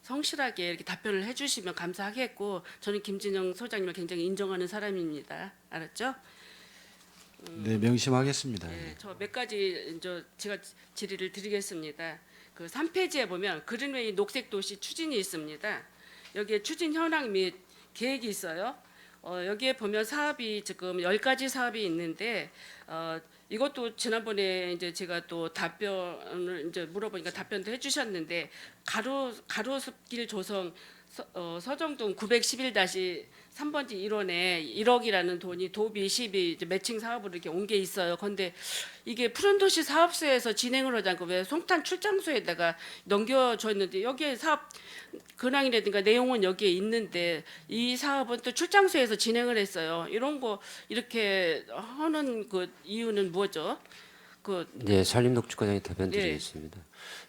성실하게 이렇게 답변을 해주시면 감사하겠고 저는 김진영 소장님을 굉장히 인정하는 사람입니다. 알았죠? 네, 명심하겠습니다. 네, 저 몇 가지 이제 제가 질의를 드리겠습니다. 그 3페이지에 보면 그린웨이 녹색도시 추진이 있습니다. 여기에 추진 현황 및 계획이 있어요. 여기에 보면 사업이 지금 10가지 사업이 있는데 이것도 지난번에 이제 제가 또 답변을 이제 물어보니까 답변도 해주셨는데 가로수길 조성 서정동 911-3번지 1원에 1억이라는 돈이 도비 12 이제 매칭 사업으로 이렇게 온 게 있어요. 그런데 이게 푸른도시 사업소에서 진행을 하지 않고 왜 송탄 출장소에다가 넘겨줬는데 여기에 사업 근황이라든가 내용은 여기에 있는데 이 사업은 또 출장소에서 진행을 했어요. 이런 거 이렇게 하는 그 이유는 뭐죠? 네, 산림녹지과장이 답변드리겠습니다.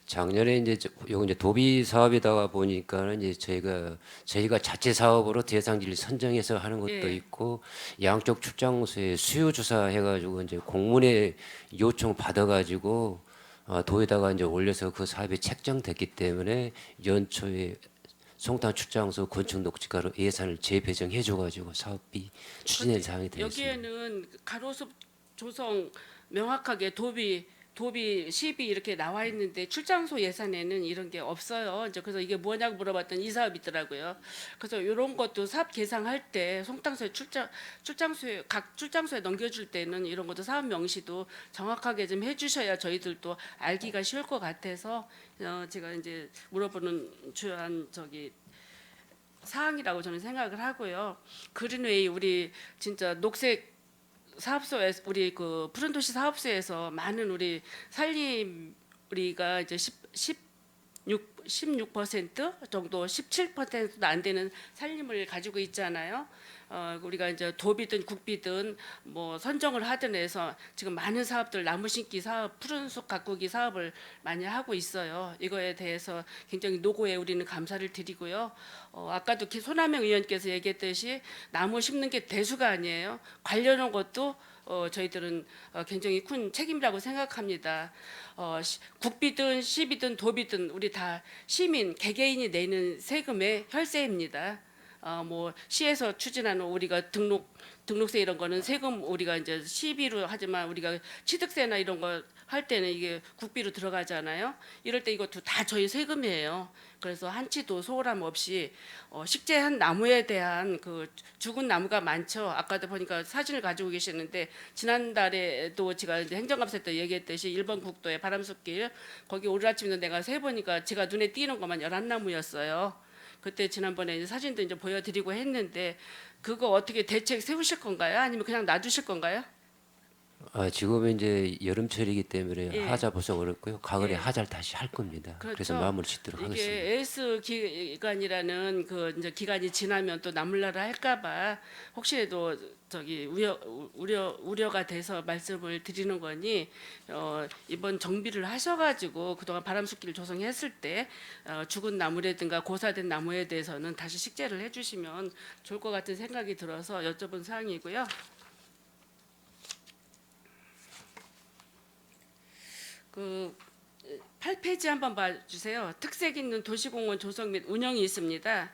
작년에 요거 이제 도비 사업이다 보니까는 이제 저희가 자체 사업으로 대상지를 선정해서 하는 것도 예. 있고 양쪽 출장소에 수요 조사 해가지고 이제 공문에 요청 받아가지고 도에다가 이제 올려서 그 사업이 책정됐기 때문에 연초에 송탄 출장소 건축 녹지가로 예산을 재배정해줘가지고 사업비 추진된 사항이 되었습니다. 여기에는 가로수 조성 명확하게 도비 10이 이렇게 나와 있는데 출장소 예산에는 이런 게 없어요. 이제 그래서 이게 뭐냐고 물어봤더니 이 사업이 있더라고요. 그래서 이런 것도 사업 계상할 때 송탄소에 출장소에 각 출장소에 넘겨줄 때는 이런 것도 사업 명시도 정확하게 좀 해주셔야 저희들도 알기가 쉬울 것 같아서 제가 이제 물어보는 주요한 사항이라고 저는 생각을 하고요. 그린웨이 우리 진짜 녹색 사업소에서 우리 그 푸른도시 사업소에서 많은 우리 우리가 이제 16% 정도 17%도 안 되는 산림을 가지고 있잖아요. 우리가 이제 도비든 국비든 뭐 선정을 하든 해서 지금 많은 사업들 나무심기 사업, 푸른숲 가꾸기 사업을 많이 하고 있어요. 이거에 대해서 굉장히 노고에 우리는 감사를 드리고요. 아까도 손하명 의원께서 얘기했듯이 나무 심는 게 대수가 아니에요. 관련한 것도 저희들은 굉장히 큰 책임이라고 생각합니다. 국비든 시비든 도비든 우리 다 시민 개개인이 내는 세금의 혈세입니다. 뭐 시에서 추진하는 우리가 등록세 이런 거는 세금 우리가 이제 시비로 하지만 우리가 취득세나 이런 거 할 때는 이게 국비로 들어가잖아요. 이럴 때 이것도 다 저희 세금이에요. 그래서 한치도 소홀함 없이 식재한 나무에 대한 그 죽은 나무가 많죠. 아까도 보니까 사진을 가지고 계시는데 지난달에도 제가 이제 행정감사 때 얘기했듯이 1번 국도의 바람숲길 거기 오늘 아침에 내가 세 보니까 제가 눈에 띄는 것만 11나무였어요. 그때 지난번에 이제 사진도 이제 보여드리고 했는데 그거 어떻게 대책 세우실 건가요? 아니면 그냥 놔두실 건가요? 지금은 이제 여름철이기 때문에 예. 하자 보석 어렵고요. 가을에 예. 하자를 다시 할 겁니다. 그렇죠. 그래서 마무리 짓도록 하겠습니다. 이게 AS 기간이라는 그 이제 기간이 지나면 또 나물나라 할까봐 혹시라도 우려가 돼서 말씀을 드리는 거니 이번 정비를 하셔가지고 그동안 바람숲길 조성했을 때 죽은 나무라든가 고사된 나무에 대해서는 다시 식재를 해주시면 좋을 것 같은 생각이 들어서 여쭤본 사항이고요. 그 8페이지 한번 봐주세요. 특색 있는 도시공원 조성 및 운영이 있습니다.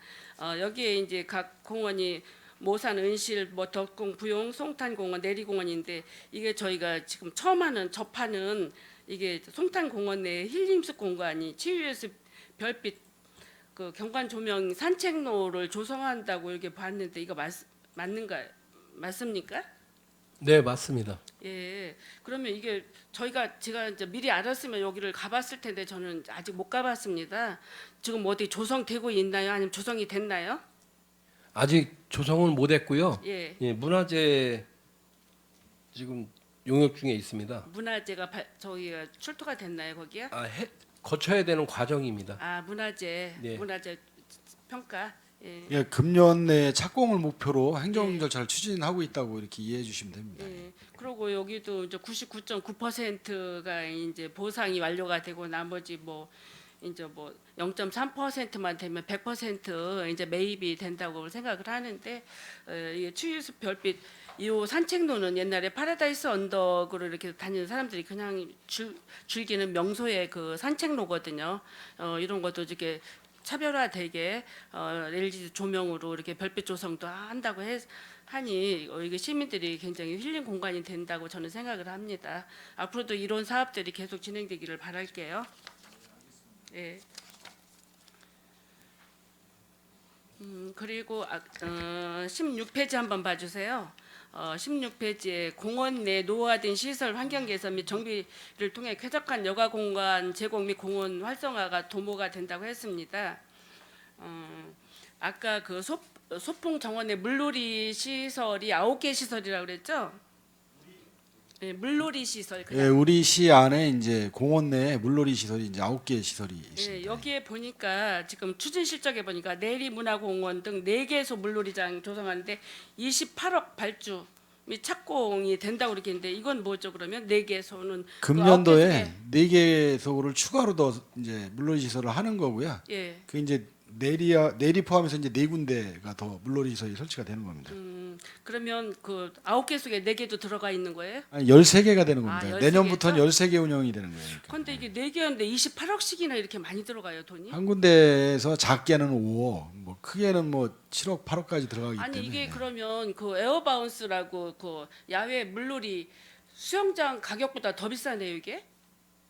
여기에 이제 각 공원이 모산, 은실, 뭐 덕공, 부용, 송탄공원, 내리공원인데 이게 저희가 지금 처음 접하는 이게 송탄공원 내 힐링숲 공간이 치유예술 별빛 그 경관 조명 산책로를 조성한다고 이렇게 봤는데 이거 맞습니까? 네, 맞습니다. 예. 그러면 이게 제가 이제 미리 알았으면 여기를 가봤을 텐데 저는 아직 못 가봤습니다. 지금 뭐 어디 조성되고 있나요? 아니면 조성이 됐나요? 아직 조성은 못 했고요. 예. 예, 문화재 지금 용역 중에 있습니다. 문화재가 저기가 출토가 됐나요, 거기요? 거쳐야 되는 과정입니다. 아, 문화재 네. 평가. 예. 예, 금년 내에 착공을 목표로 행정 예. 절차를 추진하고 있다고 이렇게 이해해 주시면 됩니다. 예. 그리고 여기도 이제 99.9%가 이제 보상이 완료가 되고 나머지 뭐 이제 뭐 0.3%만 되면 100% 이제 매입이 된다고 생각을 하는데 이게 추유숲 별빛 이 산책로는 옛날에 파라다이스 언덕으로 이렇게 다니는 사람들이 그냥 즐기는 명소의 그 산책로거든요. 이런 것도 이렇게 차별화되게 LED 조명으로 이렇게 별빛 조성도 한다고 하니 이게 시민들이 굉장히 힐링 공간이 된다고 저는 생각을 합니다. 앞으로도 이런 사업들이 계속 진행되기를 바랄게요. 예. 그리고 16페이지 한번 봐주세요. 16페이지에 공원 내 노후화된 시설 환경 개선 및 정비를 통해 쾌적한 여가 공간 제공 및 공원 활성화가 도모가 된다고 했습니다. 아까 그 소풍 정원의 물놀이 시설이 9개 시설이라고 그랬죠? 네, 물놀이 시설. 예, 그냥 우리 시 안에 이제 공원 내에 물놀이 시설이 이제 9개 시설이 있습니다. 네, 여기에 보니까 지금 추진 실적에 보니까 내리문화공원 등 4개소 물놀이장 조성하는데 28억 발주 및 착공이 된다고 그렇게 했는데 이건 뭐죠 그러면 4개소는 금년도에 4개소를 추가로 더 이제 물놀이 시설을 하는 거고요. 예. 그 이제 내리 포함해서 이제 4군데가 더 물놀이 시설이 설치가 되는 겁니다. 그러면 그 9개 속에 4개도 들어가 있는 거예요? 아니, 13개가 되는 겁니다. 13 내년부터는 개죠? 13개 운영이 되는 거예요. 그러니까. 근데 이게 4개였는데 28억씩이나 이렇게 많이 들어가요 돈이? 한 군데에서 작게는 5억, 뭐 크게는 뭐 7억, 8억까지 들어가기 아니 때문에. 이게 그러면 그 에어바운스라고 그 야외 물놀이 수영장 가격보다 더 비싸네요 이게?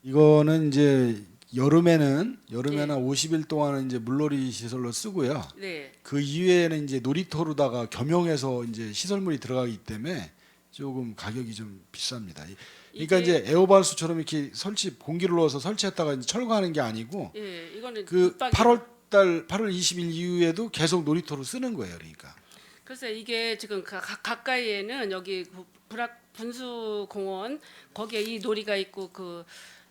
이거는 이제 여름에는 예. 50일 동안은 이제 물놀이 시설로 쓰고요. 네. 그 이외에는 이제 놀이터로다가 겸용해서 이제 시설물이 들어가기 때문에 조금 가격이 좀 비쌉니다. 그러니까 이게- 이제 에어바운스처럼 이렇게 공기를 넣어서 설치했다가 이제 철거하는 게 아니고 예, 이거는 그 붙박이- 8월 20일 이후에도 계속 놀이터로 쓰는 거예요. 그러니까. 그래서 이게 지금 가까이에는 여기 분수공원 거기에 이 놀이가 있고 그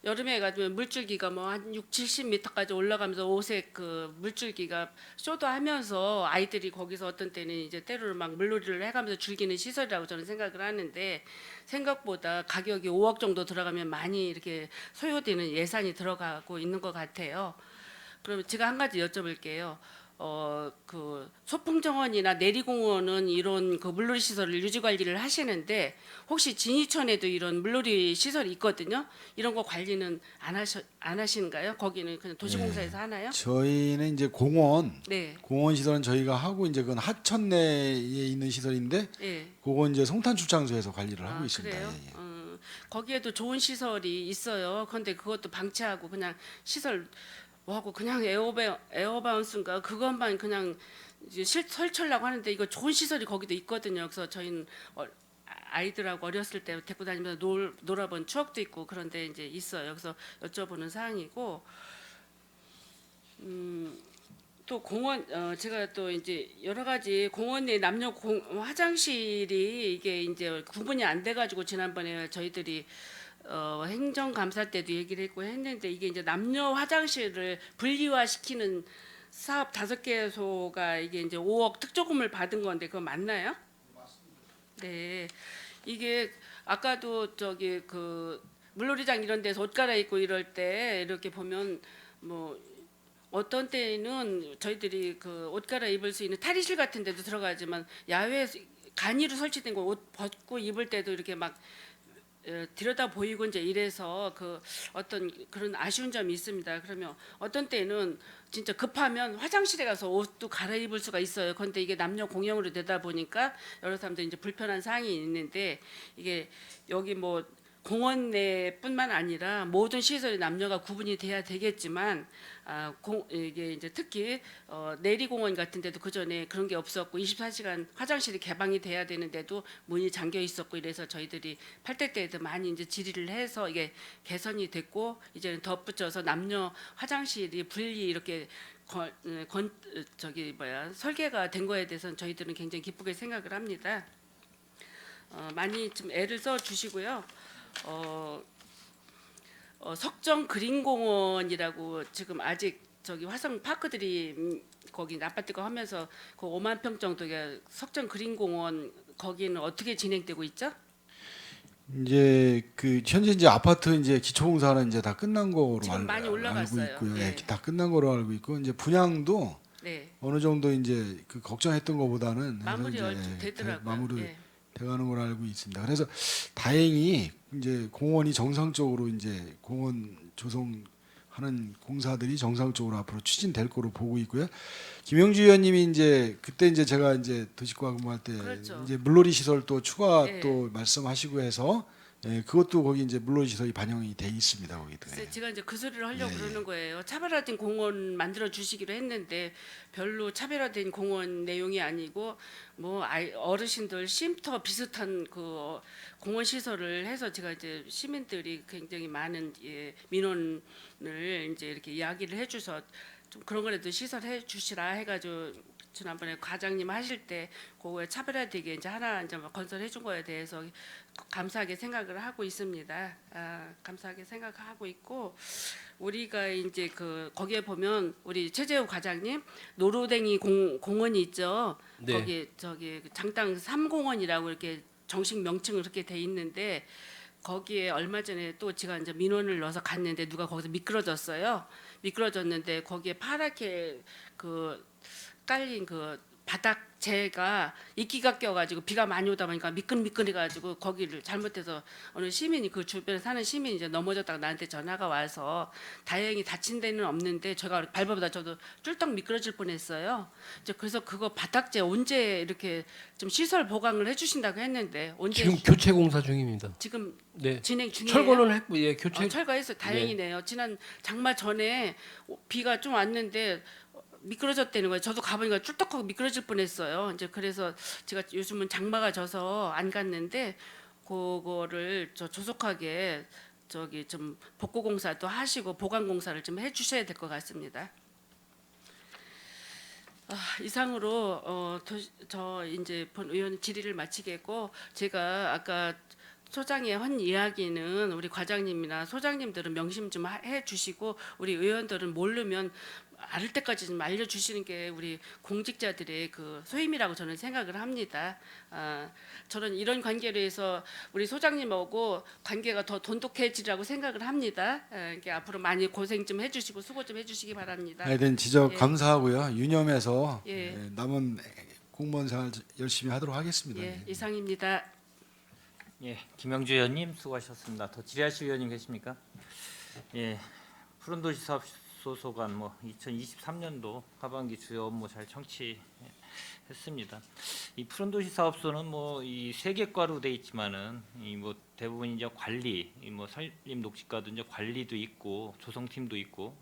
여름에 가면 물줄기가 뭐 한 6, 70m까지 올라가면서 오색 그 물줄기가 쇼도하면서 아이들이 거기서 어떤 때는 이제 때로는 막 물놀이를 해가면서 즐기는 시설이라고 저는 생각을 하는데 생각보다 가격이 5억 정도 들어가면 많이 이렇게 소요되는 예산이 들어가고 있는 것 같아요. 그러면 제가 한 가지 여쭤볼게요. 그 소풍정원이나 내리공원은 이런 그 물놀이 시설을 유지 관리를 하시는데 혹시 진이천에도 이런 물놀이 시설이 있거든요. 이런 거 관리는 안 하시는가요? 거기는 그냥 도시공사에서 하나요? 저희는 이제 공원 네, 시설은 저희가 하고 이제 그건 하천 내에 있는 시설인데 예. 그건 이제 송탄출장소에서 관리를 하고 있습니다. 그래요? 예, 예. 거기에도 좋은 시설이 있어요. 그런데 그것도 방치하고 그냥 시설 뭐하고 그냥 에어바운스인가 그것만 그냥 이제 설치하려고 하는데 이거 좋은 시설이 거기도 있거든요. 그래서 저희는 아이들하고 어렸을 때 데리고 다니면서 놀아본 추억도 있고 그런데 이제 있어요. 그래서 여쭤보는 사항이고 또 공원 제가 또 이제 여러 가지 공원 내 남녀 화장실이 이게 이제 구분이 안 돼가지고 지난번에 저희들이 행정감사 때도 얘기를 했고 했는데 이게 이제 남녀 화장실을 분리화시키는 사업 5개소가 이게 이제 5억 특조금을 받은 건데 그거 맞나요? 네. 이게 아까도 저기 그 물놀이장 이런 데서 옷 갈아입고 이럴 때 이렇게 보면 뭐 어떤 때는 저희들이 그 옷 갈아입을 수 있는 탈의실 같은 데도 들어가지만 야외에 간이로 설치된 거 옷 벗고 입을 때도 이렇게 막 들여다 보이고 이제 이래서 그 어떤 그런 아쉬운 점이 있습니다. 그러면 어떤 때는 진짜 급하면 화장실에 가서 옷도 갈아입을 수가 있어요. 그런데 이게 남녀 공용으로 되다 보니까 여러 사람들이 이제 불편한 사항이 있는데 이게 여기 뭐 공원 내뿐만 아니라 모든 시설이 남녀가 구분이 돼야 되겠지만 이게 이제 특히 내리공원 같은 데도 그 전에 그런 게 없었고 24시간 화장실이 개방이 돼야 되는데도 문이 잠겨 있었고 이래서 저희들이 8대 때에도 많이 이제 질의를 해서 이게 개선이 됐고 이제는 덧붙여서 남녀 화장실이 분리 이렇게 설계가 된 거에 대해서는 저희들은 굉장히 기쁘게 생각을 합니다. 많이 좀 애를 써 주시고요. 석정 그린공원이라고 지금 아직 저기 화성 파크들이 거기 아파트가 하면서 그 5만 평 정도가 석정 그린공원 거기는 어떻게 진행되고 있죠? 이제 그 현재 이제 아파트 이제 기초공사는 이제 다 끝난 거로 지금 많이 알고 올라갔어요. 있고요. 예. 예, 다 끝난 거로 알고 있고 이제 분양도 네, 어느 정도 이제 그 걱정했던 것보다는 해서 마무리 이제 얼추 되더라고요. 마무리 예. 돼가는 걸로 알고 있습니다. 그래서 다행히 이제 공원이 정상적으로 이제 공원 조성하는 공사들이 정상적으로 앞으로 추진될 거로 보고 있고요. 김영주 의원님이 이제 그때 이제 제가 이제 도시과 근무할 때 그렇죠. 이제 물놀이 시설 또 추가 예. 또 말씀하시고 해서 그것도 거기 이제 물놀이시설이 반영이 돼 있습니다. 거기도. 글쎄, 제가 이제 그 소리를 하려고 예, 그러는 거예요. 차별화된 공원 만들어 주시기로 했는데 별로 차별화된 공원 내용이 아니고 뭐 어르신들 쉼터 비슷한 그 공원 시설을 해서 제가 이제 시민들이 굉장히 많은 민원을 이제 이렇게 이야기를 해줘서 좀 그런 거라도 시설해 주시라 해가지고 지난번에 과장님 하실 때 그거에 차별화되게 이제 하나 이제 건설해 준 거에 대해서 감사하게 생각을 하고 있습니다. 감사하게 생각하고 있고 우리가 이제 그 거기에 보면 우리 최재우 과장님 노루댕이 공원이 있죠. 네. 거기 저기 장땅 3공원이라고 이렇게 정식 명칭을 그렇게 돼 있는데 거기에 얼마 전에 또 제가 이제 민원을 넣어서 갔는데 누가 거기서 미끄러졌어요. 미끄러졌는데 거기에 파랗게 그 깔린 그 바닥재가 이끼가 껴가지고 비가 많이 오다 보니까 미끈미끈해가지고 거기를 잘못해서 어느 시민이 그 주변에 사는 시민이 이제 넘어졌다가 나한테 전화가 와서 다행히 다친 데는 없는데 제가 밟아보다 저도 쫄딱 미끄러질 뻔했어요. 이제 그래서 그거 바닥재 언제 이렇게 좀 시설 보강을 해주신다고 했는데 언제 지금 교체 공사 중입니다. 지금 네. 진행 중이에요. 철거는 했고 예, 교체 철거해서 다행이네요. 지난 장마 전에 비가 좀 왔는데 미끄러졌다는 거예요. 저도 가보니까 쫄딱하고 미끄러질 뻔했어요. 이제 그래서 제가 요즘은 장마가 져서 안 갔는데 그거를 저 조속하게 저기 좀 복구 공사도 하시고 보강 공사를 좀 해주셔야 될 것 같습니다. 이상으로 저 이제 본 의원 질의를 마치겠고 제가 아까 소장의 한 이야기는 우리 과장님이나 소장님들은 명심 좀 해주시고 우리 의원들은 모르면 알을 때까지 좀 알려주시는 게 우리 공직자들의 그 소임이라고 저는 생각을 합니다. 저는 이런 관계로 해서 우리 소장님하고 관계가 더 돈독해지라고 생각을 합니다. 이렇게 앞으로 많이 고생 좀 해주시고 수고 좀 해주시기 바랍니다. 하여튼 지적 예. 감사하고요. 유념해서 예. 남은 공무원 생활 열심히 하도록 하겠습니다. 예, 이상입니다. 예, 김영주 의원님 수고하셨습니다. 더 질의하실 의원님 계십니까? 예, 푸른도시 사업 소소관 2023년도 하반기 주요 업무 잘 청취했습니다. 이 푸른도시 사업소는 이 세계과로 돼 있지만은 대부분 이제 관리, 산림 녹지과도 이제 관리도 있고 조성팀도 있고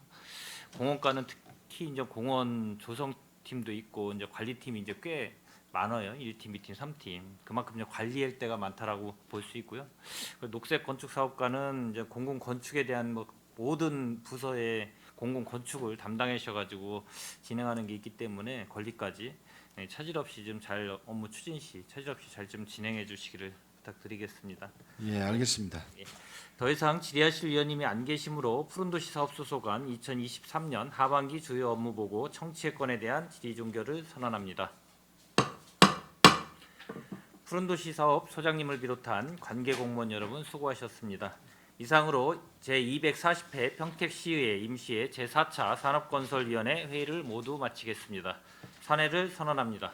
공원과는 특히 이제 공원 조성팀도 있고 이제 관리팀이 이제 꽤 많아요. 1팀, 2팀, 3팀. 그만큼 이제 관리할 때가 많다라고 볼 수 있고요. 녹색 건축 사업과는 이제 공공 건축에 대한 모든 부서의 공공 건축을 담당하셔가지고 진행하는 게 있기 때문에 권리까지 차질 없이 좀 잘 업무 추진 시 차질 없이 잘 좀 진행해 주시기를 부탁드리겠습니다. 예, 알겠습니다. 더 이상 질의하실 위원님이 안 계시므로 푸른도시 사업소소관 2023년 하반기 주요 업무 보고 청취의 건에 대한 질의 종결을 선언합니다. 푸른도시 사업 소장님을 비롯한 관계 공무원 여러분 수고하셨습니다. 이상으로 제240회 평택시의회 임시회 제4차 산업건설위원회 회의를 모두 마치겠습니다. 산회를 선언합니다.